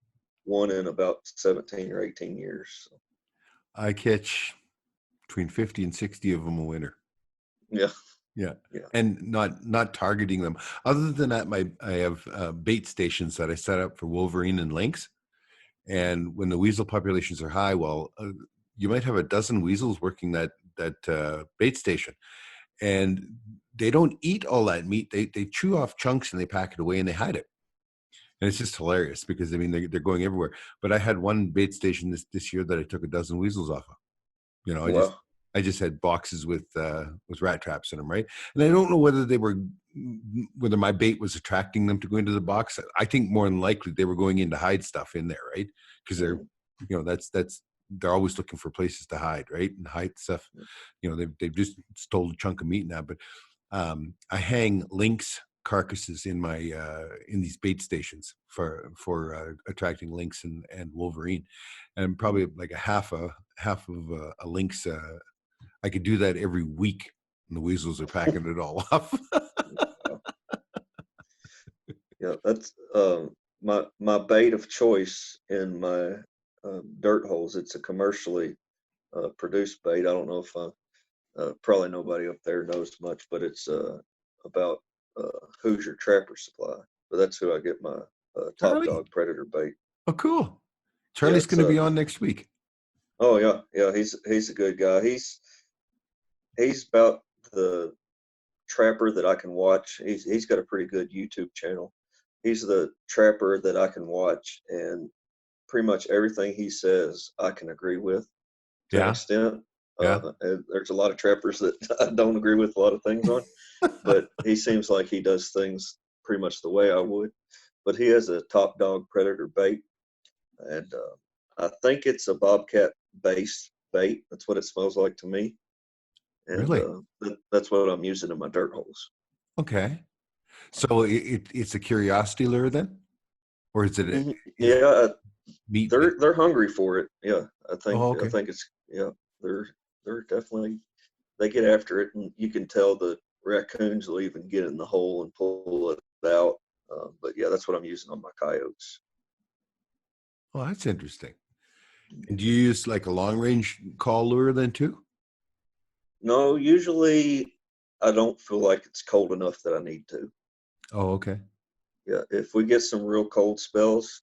one in about 17 or 18 years. So. I catch between 50 and 60 of them a winter. Yeah. Yeah. Yeah. And not targeting them. Other than that, I have bait stations that I set up for wolverine and lynx. And when the weasel populations are high, well, you might have a dozen weasels working that bait station, and they don't eat all that meat. They chew off chunks and they pack it away and they hide it. And it's just hilarious because I mean they're going everywhere. But I had one bait station this year that I took a dozen weasels off of. You know, Wow. I just had boxes with rat traps in them, right? And I don't know whether whether my bait was attracting them to go into the box. I think more than likely they were going in to hide stuff in there, right? Because they're, that's they're always looking for places to hide, right? And hide stuff. You know, they've just stole a chunk of meat now. But I hang lynx carcasses in my in these bait stations for attracting lynx and wolverine, and probably like a half of a lynx. I could do that every week, and the weasels are packing it all off. Yeah, that's my bait of choice in my dirt holes. It's a commercially produced bait. I don't know if probably nobody up there knows much, but it's about Hoosier Trapper Supply. But that's who I get my top Charlie, dog predator bait. oh cool. Yeah, Charlie's going to be on next week. oh yeah, he's a good guy. He's about the trapper that I can watch. He's got a pretty good YouTube channel. He's the trapper that I can watch, and pretty much everything he says I can agree with to an Yeah, extent. yeah. And there's a lot of trappers that I don't agree with a lot of things on, but he seems like he does things pretty much the way I would. But he has a top dog predator bait, and I think it's a bobcat based bait. That's what it smells like to me, and Really? that's what I'm using in my dirt holes. Okay. So it's a curiosity lure then, or is it is Yeah, meat? they're hungry for it. Yeah, Oh, I okay. think it's they're definitely, they get after it, and you can tell the raccoons will even get in the hole and pull it out. But yeah, that's what I'm using on my coyotes. Well, that's interesting. And do you use like a long range call lure then too? No, usually I don't feel like it's cold enough that I need to. Oh, okay. Yeah, if we get some real cold spells,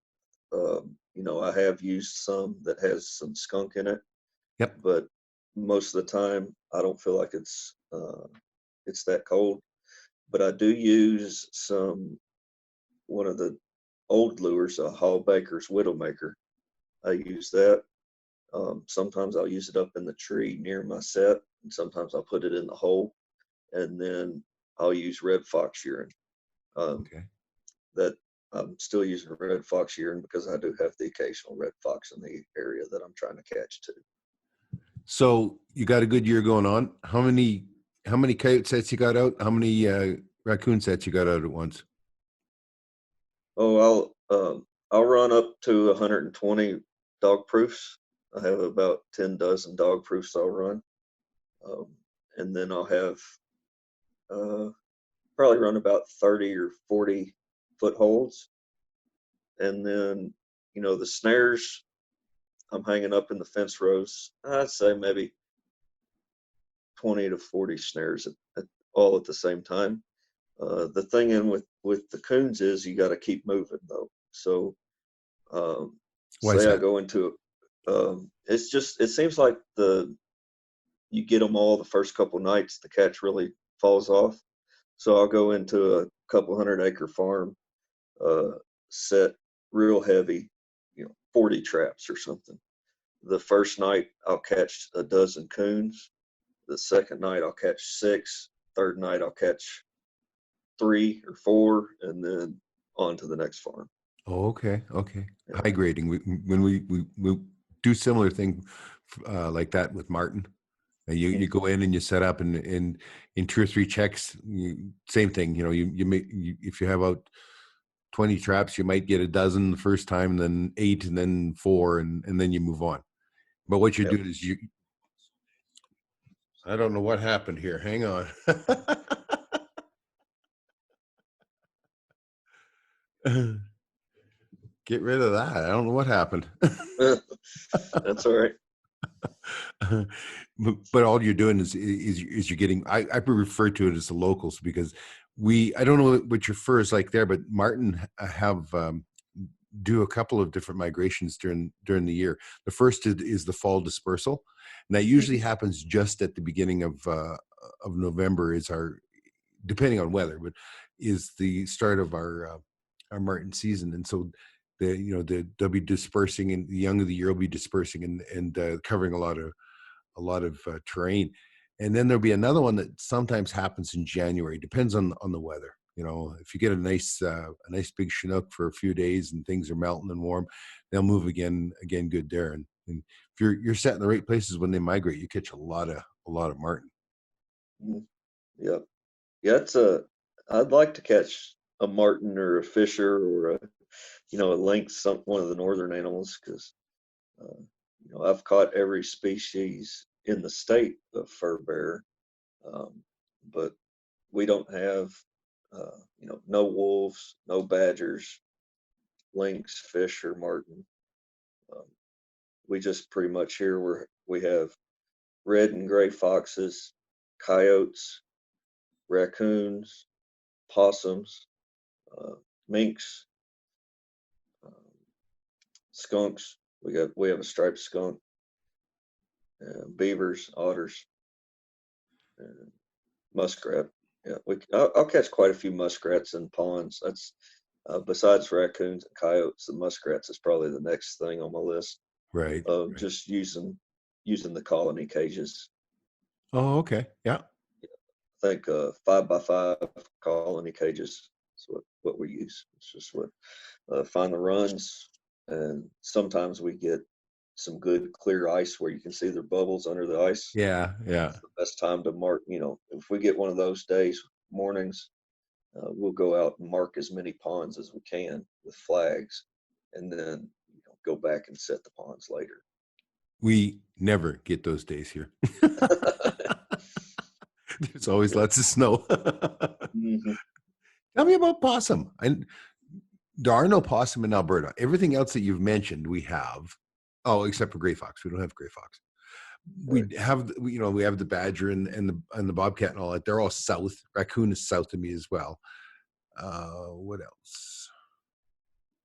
I have used some that has some skunk in it, Yep. but most of the time I don't feel like it's that cold. But I do use one of the old lures, a Hall Baker's Widowmaker. I use that. Sometimes I'll use it up in the tree near my set, and sometimes I'll put it in the hole, and then I'll use red fox urine. Um, Okay. that I'm still using red fox urine because I do have the occasional red fox in the area that I'm trying to catch too. So you got a good year going on. How many coyote sets you got out? How many raccoon sets you got out at once? I'll run up to 120 dog proofs. I have about 10 dozen dog proofs I'll run, um, and then I'll have uh, probably run about 30 or 40 footholds, and then the snares I'm hanging up in the fence rows. I'd say maybe 20 to 40 snares all at the same time. The thing in with the coons is you got to keep moving though. So Why is say I that? go into it seems like you get them all the first couple nights, the catch really falls off. So I'll go into a couple 100-acre farm, set real heavy, 40 traps or something. The first night I'll catch a dozen coons. The second night I'll catch 6. Third night I'll catch 3 or 4, and then on to the next farm. Oh, okay. Okay. Yeah. High grading. When we do similar thing like that with martin. You go in and you set up and in 2 or 3 checks, same thing. You know, if you have out 20 traps, you might get a dozen the first time, and then 8, and then 4, and then you move on. But what you're Yep. doing is I don't know what happened here. Hang on. Get rid of that. I don't know what happened. That's all right. But all you're doing is you're getting. I refer to it as the locals, because I don't know what your fur is like there, but martin have do a couple of different migrations during the year. The first is the fall dispersal, and that usually happens just at the beginning of November. Is our, depending on weather, but is the start of our martin season. And so they'll be dispersing, and the young of the year will be dispersing and covering a lot of terrain. And then there'll be another one that sometimes happens in January. Depends on the weather. You know, if you get a nice big Chinook for a few days and things are melting and warm, they'll move again good there. And if you're set in the right places when they migrate, you catch a lot of martin. Yep. Yeah, I'd like to catch a martin or a fisher or a lynx, one of the northern animals, because I've caught every species in the state of fur bearer, but we don't have no wolves, no badgers, lynx, fish, or martin. Um, we just pretty much here we have red and gray foxes, coyotes, raccoons, possums, uh, minks, um, skunks. We have a striped skunk, beavers, otters, and muskrat. Yeah, I'll catch quite a few muskrats in ponds. That's besides raccoons and coyotes, the muskrats is probably the next thing on my list Right. of just using the colony cages. Oh, okay. Yeah. I think 5x5 colony cages is what we use. It's just what find the runs, and sometimes we get some good clear ice where you can see the bubbles under the ice. Yeah. Yeah. It's the best time to mark. If we get one of those days, mornings, we'll go out and mark as many ponds as we can with flags, and then go back and set the ponds later. We never get those days here. There's always lots of snow. Mm-hmm. Tell me about possum. There are no possum in Alberta. Everything else that you've mentioned, we have. Oh, except for gray fox. We don't have gray fox. Right. We have, we have the badger and the bobcat and all that. They're all south. Raccoon is south of me as well. What else?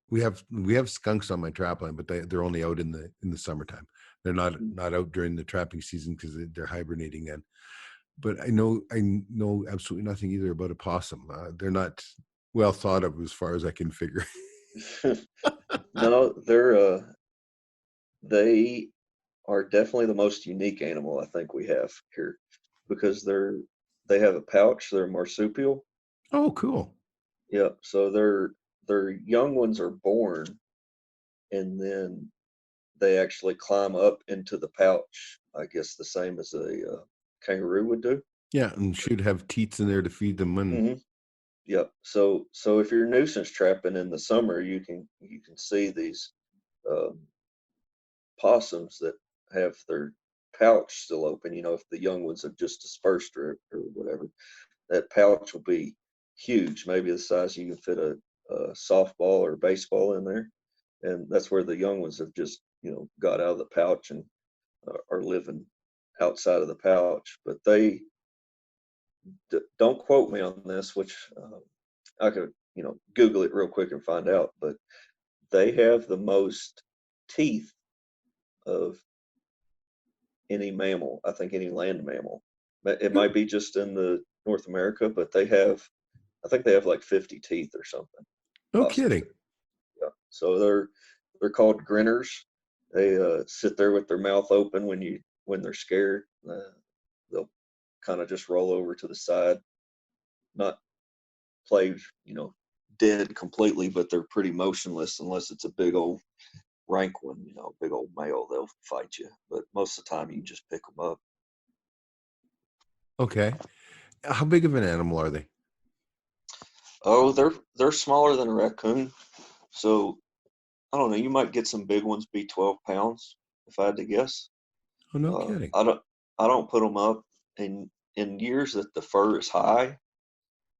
We have skunks on my trap line, but they're only out in the summertime. They're not out during the trapping season because they're hibernating then. But I know absolutely nothing either about a possum. They're not well thought of as far as I can figure. No, they are definitely the most unique animal I think we have here, because they have a pouch. They're marsupial. Oh, cool. Yeah, so their young ones are born, and then they actually climb up into the pouch. I guess the same as a kangaroo would do. Yeah, and should have teats in there to feed them. And Hmm. Yep. So if you're nuisance trapping in the summer, you can see these um, possums that have their pouch still open. If the young ones have just dispersed or whatever, that pouch will be huge, maybe the size you can fit a softball or baseball in there, and that's where the young ones have just got out of the pouch and are living outside of the pouch. But they don't quote me on this, which I could Google it real quick and find out, but they have the most teeth of any mammal, I think, any land mammal. It might be just in the North America, but I think they have like 50 teeth or something. no Possums. kidding. Yeah. So they're called grinners. They sit there with their mouth open when they're scared. They'll kind of just roll over to the side, not play, dead completely, but they're pretty motionless unless it's a big old rank one, big old male. They'll fight you, but most of the time you can just pick them up. Okay. How big of an animal are they? Oh, they're smaller than a raccoon, so I don't know. You might get some big ones be 12 pounds if I had to guess. Oh, no kidding. I don't put them up in years that the fur is high.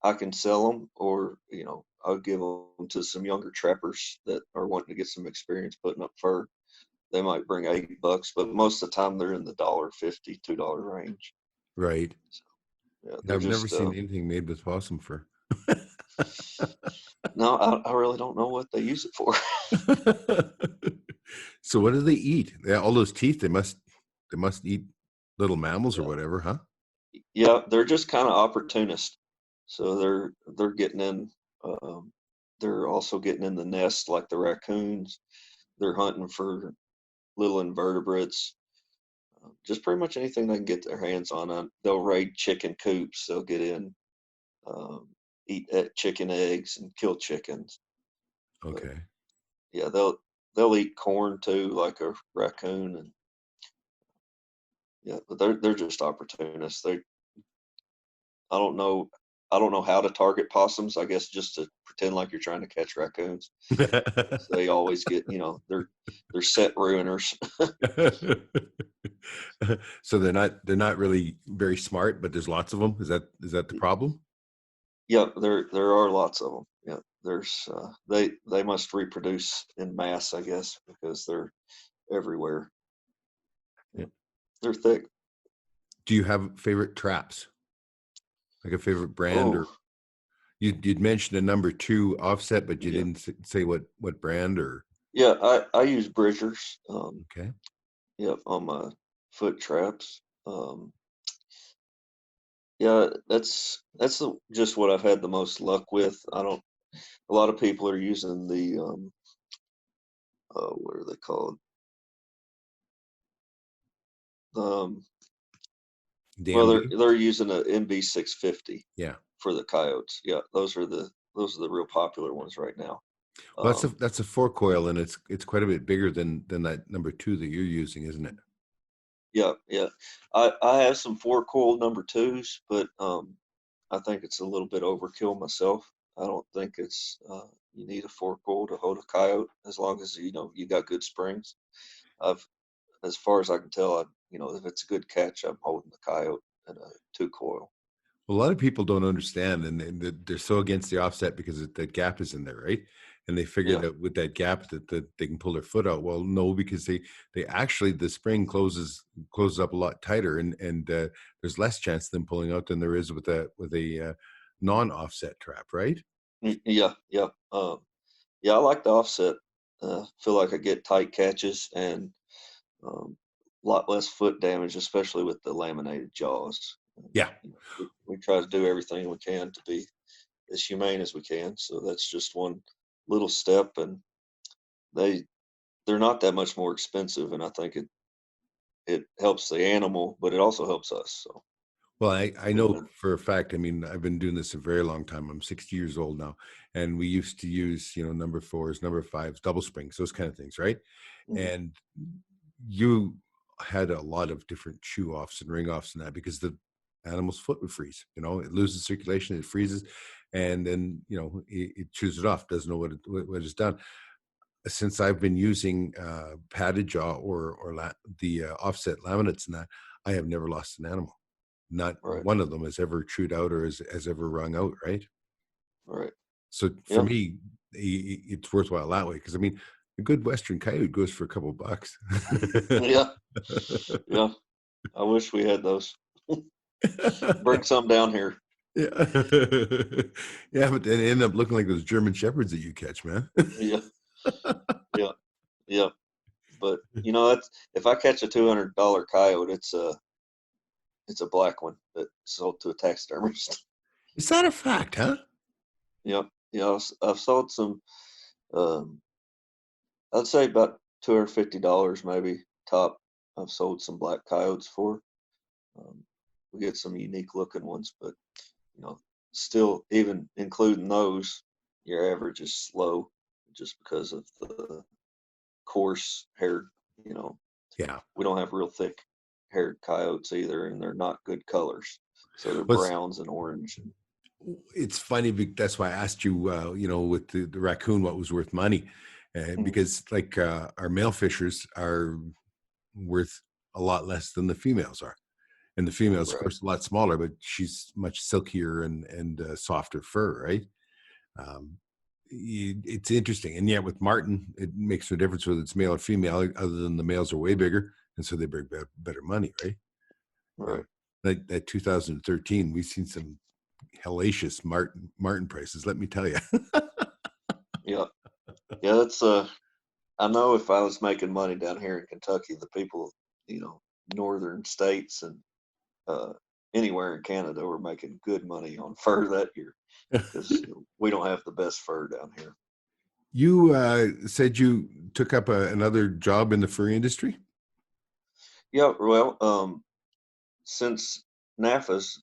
I can sell them, or I'll give them to some younger trappers that are wanting to get some experience putting up fur. They might bring $8, but most of the time they're in the $1.50, $2 range. Right. So, yeah, Yeah, they're I've never just seen anything made with possum fur. no. I really don't know what they use it for. So what do they eat? All those teeth, they must eat little mammals or Yeah, whatever, huh? yeah, they're just kind of opportunist. So they're getting in. Um, they're also getting in the nest like the raccoons. They're hunting for little invertebrates. Just pretty much anything they can get their hands on. They'll raid chicken coops. They'll get in, um, eat chicken eggs and kill chickens. But Okay. yeah, they'll eat corn too, like a raccoon. And yeah, but they're just opportunists. I don't know I don't know how to target possums. I guess just to pretend like you're trying to catch raccoons. They always get, they're set ruiners. So they're not really very smart, but there's lots of them. Is that the problem? Yeah, there are lots of them. Yeah, they must reproduce in mass, I guess, because they're everywhere. Yeah. Yeah, they're thick. Do you have favorite traps? Like a favorite brand, or Oh, you'd mentioned a number two offset, but you yeah, didn't say what brand or yeah. I use bridgers. okay. Yeah, on my foot traps. Yeah, just what I've had the most luck with. I don't. A lot of people are using the what are they called? Um, well, they're DMB? they're using a MB650 Yeah. for the coyotes. Yeah, those are the real popular ones right now. Well, that's a Um, that's a four coil, and it's quite a bit bigger than that number two that you're using, isn't it? yeah, yeah. I have some four coil number twos, but I think it's a little bit overkill myself. I don't think it's you need a four coil to hold a coyote as long as you got good springs. I've as far as I can tell, if it's a good catch, I'm holding the coyote in a two coil. A lot of people don't understand, and they're so against the offset because that gap is in there, right? And they figure Yeah, that with that gap that they can pull their foot out. Well, no, because they actually the spring closes up a lot tighter, and there's less chance of them pulling out than there is with a non-offset trap, right? yeah, yeah. Yeah, I like the offset. Feel like I get tight catches and a lot less foot damage, especially with the laminated jaws. Yeah. We try to do everything we can to be as humane as we can. So that's just one little step, and they they're not that much more expensive, and I think it helps the animal, but it also helps us. So Well, I doing know it, for a fact. I mean, I've been doing this a very long time. I'm 60 years old now, and we used to use number fours, number fives, double springs, those kind of things, right? mhm. And you had a lot of different chew offs and ring offs and that because the animal's foot would freeze. It loses circulation, it freezes, and then it chews it off. Doesn't know what it's done. Since I've been using padded jaw or the offset laminates and that, I have never lost an animal. Not Right, one of them has ever chewed out or has ever wrung out, right? right, So for yeah, me, it's worthwhile that way because I mean, a good Western coyote goes for a couple bucks. yeah, yeah. I wish we had those. Bring some down here. Yeah. Yeah, but then they end up looking like those German shepherds that you catch, man. Yeah, yeah, yeah. But that's if I catch a $200 coyote, it's a black one that's sold to a taxidermist. Is that a fact, huh? Yep. Yeah, I've sold some. Um, I'd say about $250 maybe top. I've sold some black coyotes for. Um, we get some unique looking ones, but you know, still even including those, your average is slow just because of the coarse haired. You know, Yeah. we don't have real thick haired coyotes either, and they're not good colors. So they're Well, browns and orange. And, it's funny. That's why I asked you, with the raccoon, what was worth money, mm, because like our male fishers are worth a lot less than the females are. And the females, of right. course, a lot smaller, but she's much silkier and softer fur, right? Um, it's interesting, and yet with martin, it makes no difference whether it's male or female, other than the males are way bigger, and so they bring better money, right? You know, Right. like that 2013, we've seen some hellacious martin prices. Let me tell you. Yeah. Yeah. That's I know if I was making money down here in Kentucky, the people, you know, northern states and uh, anywhere in Canada were making good money on fur that year because we don't have the best fur down here. You said you took up another job in the fur industry. Yeah. Well, since NAFA's,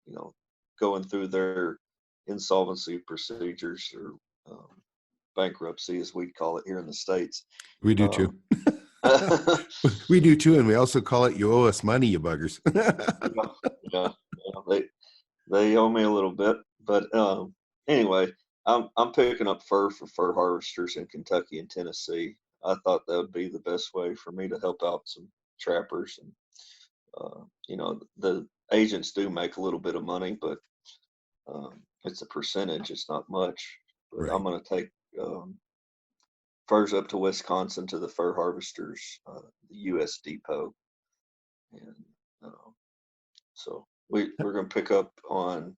you know, going through their insolvency procedures or bankruptcy, as we call it here in the States. We do too. Um, We do too, and we also call it "you owe us money, you buggers." yeah, yeah, yeah, they owe me a little bit, but anyway, I'm picking up fur for fur harvesters in Kentucky and Tennessee. I thought that would be the best way for me to help out some trappers, and you know, the agents do make a little bit of money, but it's a percentage. It's not much. But I'm Right. going to take furs up to Wisconsin to the fur harvesters, the U.S. Depot, and uh, so we're going to pick up on.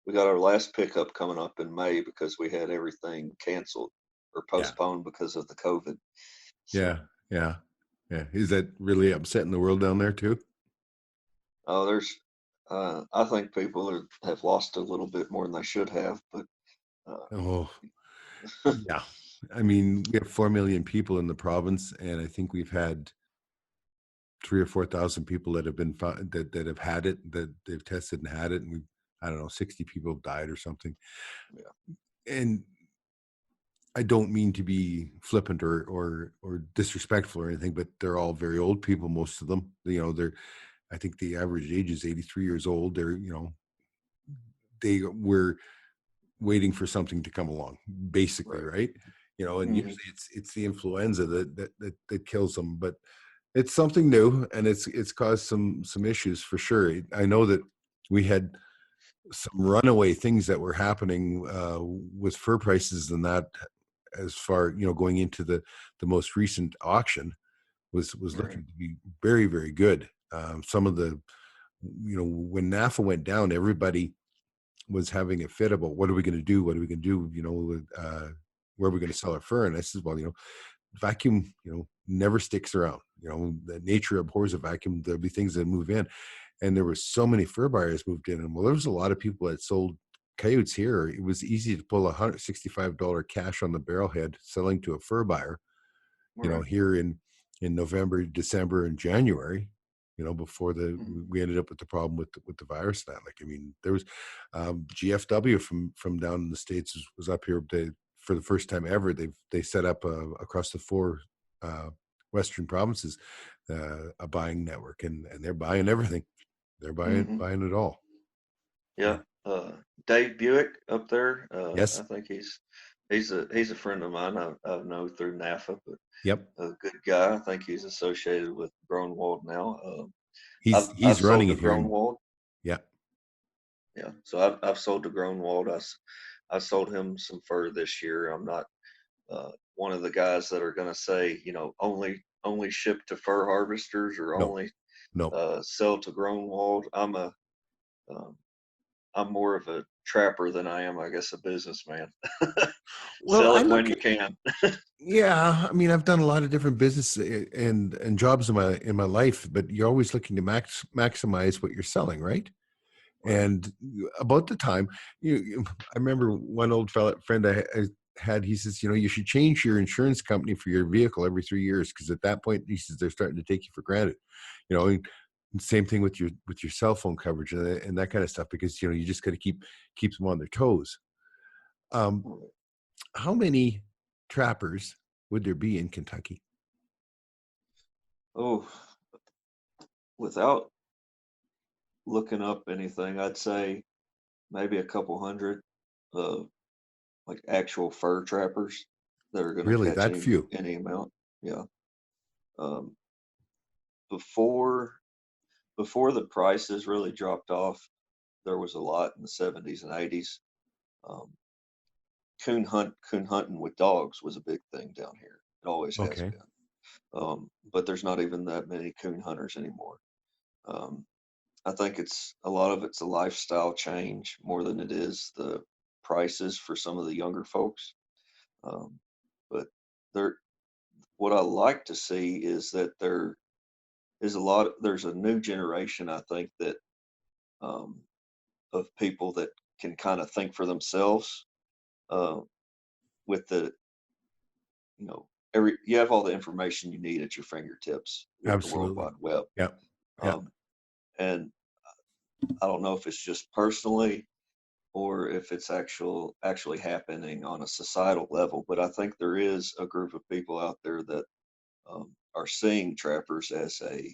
We got our last pickup coming up in May because we had everything canceled or Yeah. postponed because of the COVID. Yeah. So, Yeah. Yeah. Is that really upsetting the world down there too? there's, I think people have lost a little bit more than they should have, but uh, Oh, yeah. I mean, we have 4 million people in the province, and I think we've had 3 or 4 thousand people that have been that have had it, that they've tested and had it, and we, I don't know, 60 people have died or something. yeah, And I don't mean to be flippant or disrespectful or anything, but they're all very old people, most of them. They're, I think the average age is 83 years old. They were waiting for something to come along, basically, right. right? And Hmm. usually it's the influenza that kills them, but it's something new, and it's caused some issues for sure. I know that we had some runaway things that were happening with fur prices and that, as far going into the most recent auction was Right. looking to be very, very good. Some of the when NAFA went down, everybody was having a fit about what are we going to do, what are we going to do, where are we going to sell our fur. And I said, well, vacuum never sticks around. The nature abhors a vacuum. There'll be things that move in, and there were so many fur buyers moved in, and well, there was a lot of people that sold coyotes here. It was easy to pull $165 cash on the barrelhead selling to a fur buyer, Right. here in November, December, and January, before Mhm. we ended up with the problem with the virus. That, like, I mean, there was GFW from down in the States was up here. For the first time ever, they set up across the four Western provinces a buying network, and they're buying everything. They're buying Mhm. buying it all. Yeah. Yeah. Dave Buick up there. I Yes. think he's a friend of mine. I've known through NAFA, but Yep. a good guy. I think he's associated with Groenwald now. I've He's sold running to it here. Groenwald. Yeah. Yeah. So I've sold to Groenwald. I sold him some fur this year. I'm not one of the guys that are going to say, you know, only ship to fur harvesters or No. only No. sell to Groenwald. Um, I'm more of a trapper than I am, I guess, a businessman. Well, Sell I it when look you at can. Yeah, I mean, I've done a lot of different business and jobs in my life, but you're always looking to maximize what you're selling, right? Right. And about the time I remember one old friend I he says, you should change your insurance company for your vehicle every 3 years, because at that point, he says, they're starting to take you for granted. And same thing with your cell phone coverage and that kind of stuff, because you just got to keep them on their toes. How many trappers would there be in Kentucky? Oh, without looking up anything, I'd say maybe a couple hundred, uh, like actual fur trappers that are going to Really, catch that few? any amount. Yeah. Um, before before the prices really dropped off, there was a lot in the 70s and 80s. Um, coon hunting with dogs was a big thing down here. It always has Okay. been. But there's not even that many coon hunters anymore. Um, I think it's a lot of it's a lifestyle change more than it is the prices for some of the younger folks. Um, but there, what I like to see is that there's a new generation, I think, that um, of people that can kind of think for themselves, uh, with the, you have all the information you need at your fingertips with the World Absolutely. Wide Web. Yeah. Yeah. Um, and I don't know if it's just personally or if it's actually happening on a societal level, but I think there is a group of people out there that are seeing trappers as a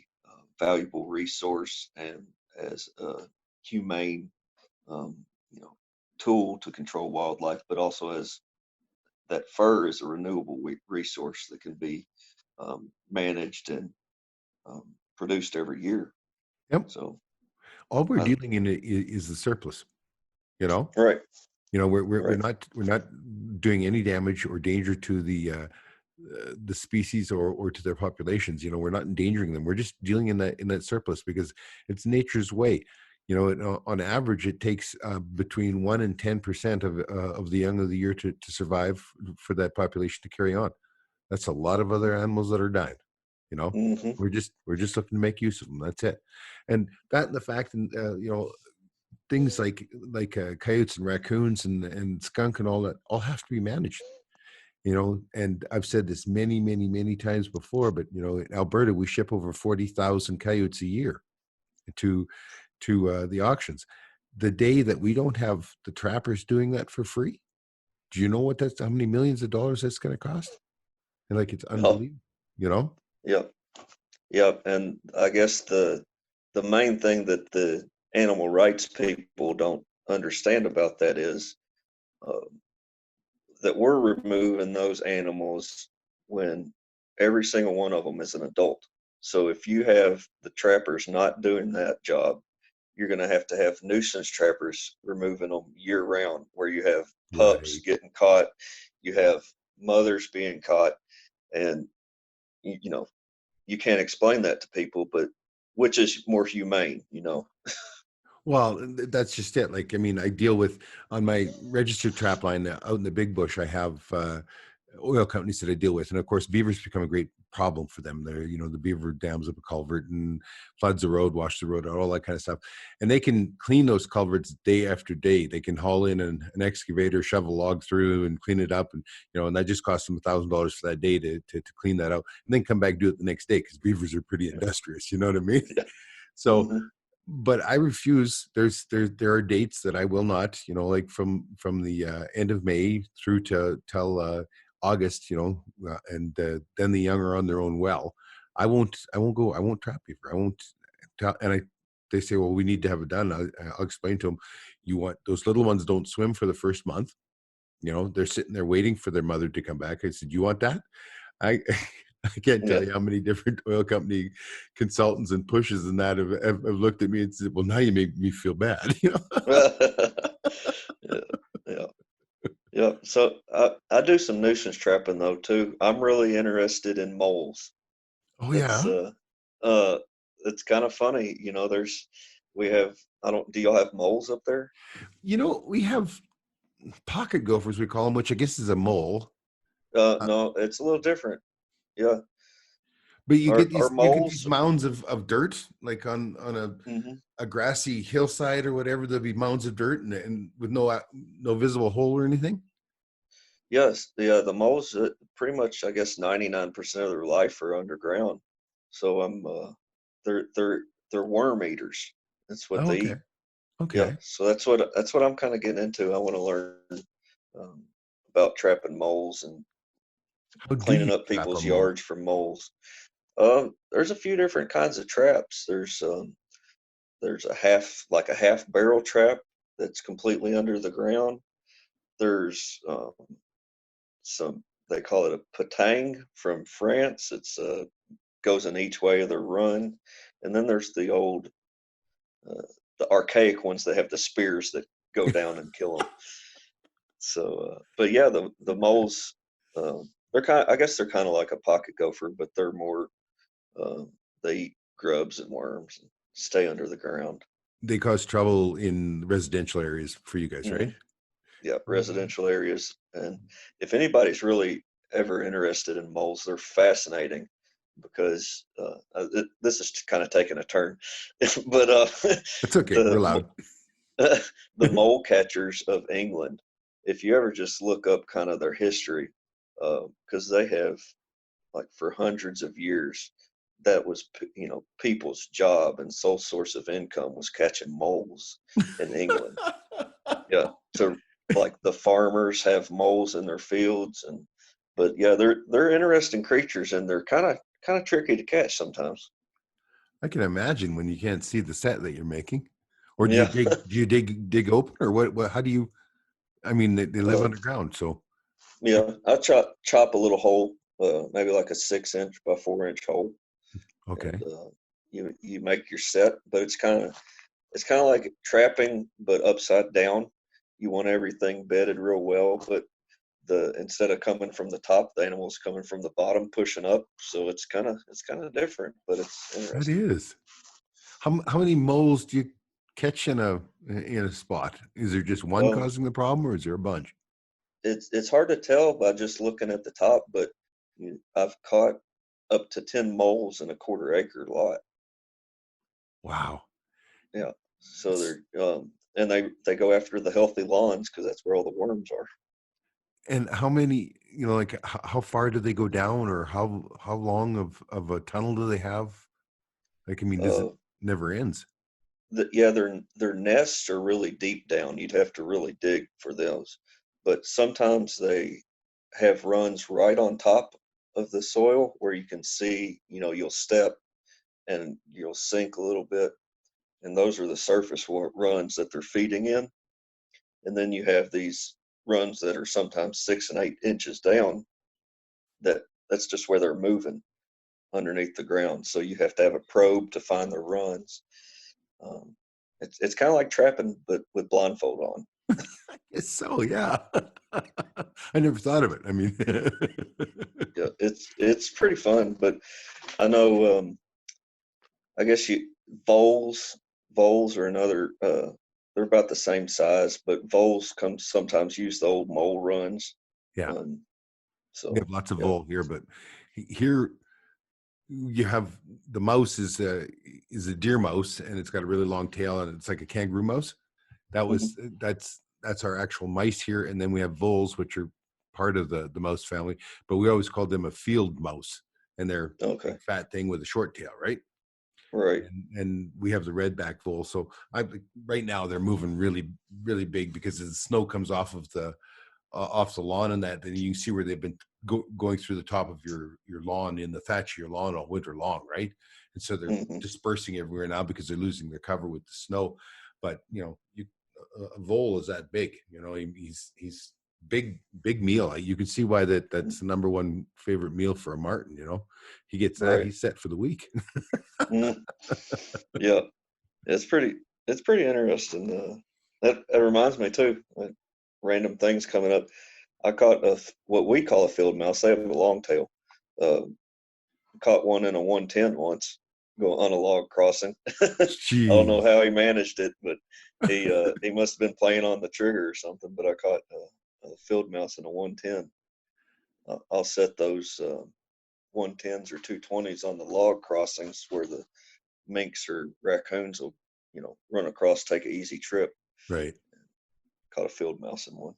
valuable resource and as a humane, um, you know, tool to control wildlife, but also as that fur is a renewable resource that can be managed and produced every year. Yep. So, All we're I, dealing in is the surplus. You know, right, we're right. not doing any damage or danger to the species or to their populations. We're not endangering them. We're just dealing in that surplus, because it's nature's way. On average, it takes between 1% and 10% of the young of the year to survive, for that population to carry on. That's a lot of other animals that are dying. You know, Hmm. we're just looking to make use of them. That's it. And that, and the fact, and things like coyotes and raccoons and skunk and all that, all have to be managed. And I've said this many, many, many times before, but in Alberta, we ship over 40,000 coyotes a year to the auctions. The day that we don't have the trappers doing that for free, do you know how many millions of dollars that's going to cost? And it's Oh, unbelievable. You know? yep, yep. And I guess the main thing that the animal rights people don't understand about that is uh, that we're removing those animals when every single one of them is an adult. So if you have the trappers not doing that job, you're going to have nuisance trappers removing them year round, where you have pups Right. getting caught, you have mothers being caught, and you know you can't explain that to people, but which is more humane. Well, that's just it. I deal with, on my registered trap line out in the big bush, I have oil companies that I deal with. And of course, beavers become a great problem for them. The beaver dams up a culvert and floods the road, wash the road out, all that kind of stuff. And they can clean those culverts day after day. They can haul in an excavator, shove a log through and clean it up. And that just costs them $1,000 for that day to clean that out, and then come back, do it the next day, because beavers are pretty Yeah. industrious. You know what I mean? Yeah. So, Hmm. but I refuse. There are dates that I will not, like from the end of May through to till August, and then the young are on their own well. I won't go. I won't trap beaver. I won't. They say, well, we need to have it done. I'll explain to them. You want those little ones don't swim for the first month. They're sitting there waiting for their mother to come back. I said, you want that? I I can't tell Yeah. you how many different oil company consultants and pushes and that have looked at me and said, well, now you make me feel bad. Yeah. Yeah. Yeah. So I do some nuisance trapping though too. I'm really interested in moles. Oh It's yeah. uh uh it's kind of funny, we have I don't do y'all have moles up there? We have pocket gophers, we call them, which I guess is a mole. Uh, No, it's a little different. Yeah. but you get Our these moles. mounds of dirt, like on Hmm. a grassy hillside or whatever. There'll be mounds of dirt and with no visible hole or anything. Yes, the moles, pretty much, I guess 99% of their life are underground. So they're they're they're worm eaters. That's what Oh, they okay. eat. Yeah, Okay. so that's what I'm kind of getting into. I want to learn um, about trapping moles and How do you cleaning up trap a people's mole? yards from moles. There's a few different kinds of traps. There's a half barrel trap that's completely under the ground. There's some they call it a patang from France. It's goes in each way of the run, and then there's uh, the archaic ones that have the spears that go down and kill them. So, but yeah, the moles, they're I guess they're kind of like a pocket gopher, but they're more, uh, they eat grubs and worms and stay under the ground. They cause trouble in residential areas for you guys, Hmm. right? Yeah, Mhm. residential areas. And if anybody's really ever interested in moles, they're fascinating because this is kind of taking a turn, but It's okay. We're the loud. the mole catchers of England, if you ever just look up kind of their history, because they have, like, for hundreds of years, that was people's job and sole source of income was catching moles in England. Yeah, so like the farmers have moles in their fields, and but yeah, they're interesting creatures, and they're kind of tricky to catch sometimes. I can imagine when you can't see the set that you're making. Or do you Yeah. dig open, or what how do you, I mean, they live uh, underground, so yeah, I chop a little hole, maybe like a 6 inch by 4 inch hole, and okay. you make your set, but it's kind of like trapping, but upside down. You want everything bedded real well, but the instead of coming from the top, the animal's coming from the bottom, pushing up. So it's kind of different, but it's That interesting. is. How many moles do you catch in a spot? Is there just one Um, causing the problem, or is there a bunch? it's hard to tell by just looking at the top, but I've caught up to 10 moles in a quarter acre lot. Wow. Yeah, so It's, they're and they go after the healthy lawns because that's where all the worms are. and how many, like how far do they go down, or how long of a tunnel do they have? Like, I mean, does it Uh, never ends? yeah, their nests are really deep down. You'd have to really dig for those, but sometimes they have runs right on top of the soil where you can see. You'll step and you'll sink a little bit, and those are the surface runs that they're feeding in. And then you have these runs that are sometimes 6 and 8 inches down. That's just where they're moving underneath the ground. So you have to have a probe to find the runs. Um, it's kind of like trapping, but with blindfold on. It's so, yeah. I never thought of it. I mean, Yeah, it's pretty fun. But I know, I guess voles voles are another. They're about the same size, but voles come sometimes use the old mole runs. yeah, Um, we so have lots of yeah. vole here, but here you have the mouse is a deer mouse, and it's got a really long tail, and it's like a kangaroo mouse. Mhm. That's our actual mice here, and then we have voles, which are part of the mouse family, but we always called them a field mouse, and they're Okay. big fat thing with a short tail, right? Right. And we have the redback vole. So I right now they're moving really big because as the snow comes off the lawn, and that then you can see where they've been going through the top of your lawn, in the thatch of your lawn all winter long, right? And so they're Hmm. dispersing everywhere now because they're losing their cover with the snow. But a vole is that big, he's big meal. You can see why that's the number one favorite meal for a martin. He gets that, Right. he's set for the week. Mm. Yeah. It's pretty interesting. That reminds me too. Random things coming up. I caught what we call a field mouse. They have a long tail. Uh, Caught one in a 110 once, go on a log crossing. I don't know Jeez. how he managed it, but he must have been playing on the trigger or something. But I caught a field mouse in a 110. I'll set those 110s or 220s on the log crossings where the minks or raccoons will, run across, take an easy trip. Right. Caught a field mouse in one.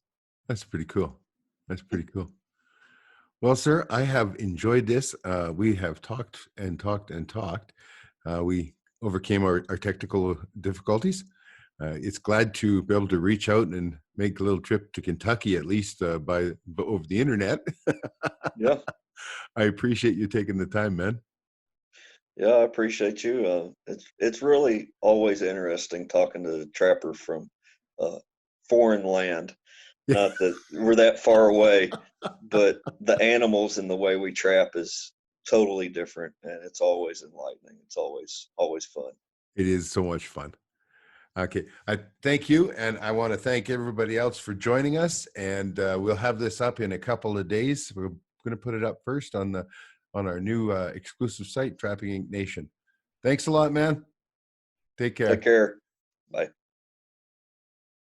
That's pretty cool. That's pretty cool. Well, sir, I have enjoyed this. We have talked and talked and talked. We overcame our technical difficulties. It's glad to be able to reach out and make a little trip to Kentucky, at least over the internet. Yeah. I appreciate you taking the time, man. Yeah, I appreciate you. It's really always interesting talking to a trapper from uh, foreign land. Not that we're that far away, but the animals and the way we trap is totally different, and it's always enlightening. It's always fun. It is so much fun. Okay, I thank you, and I want to thank everybody else for joining us. And we'll have this up in a couple of days. We're going to put it up first on our new exclusive site, Trapping Inc. Nation. Thanks a lot, man. Take Take care. care. Bye.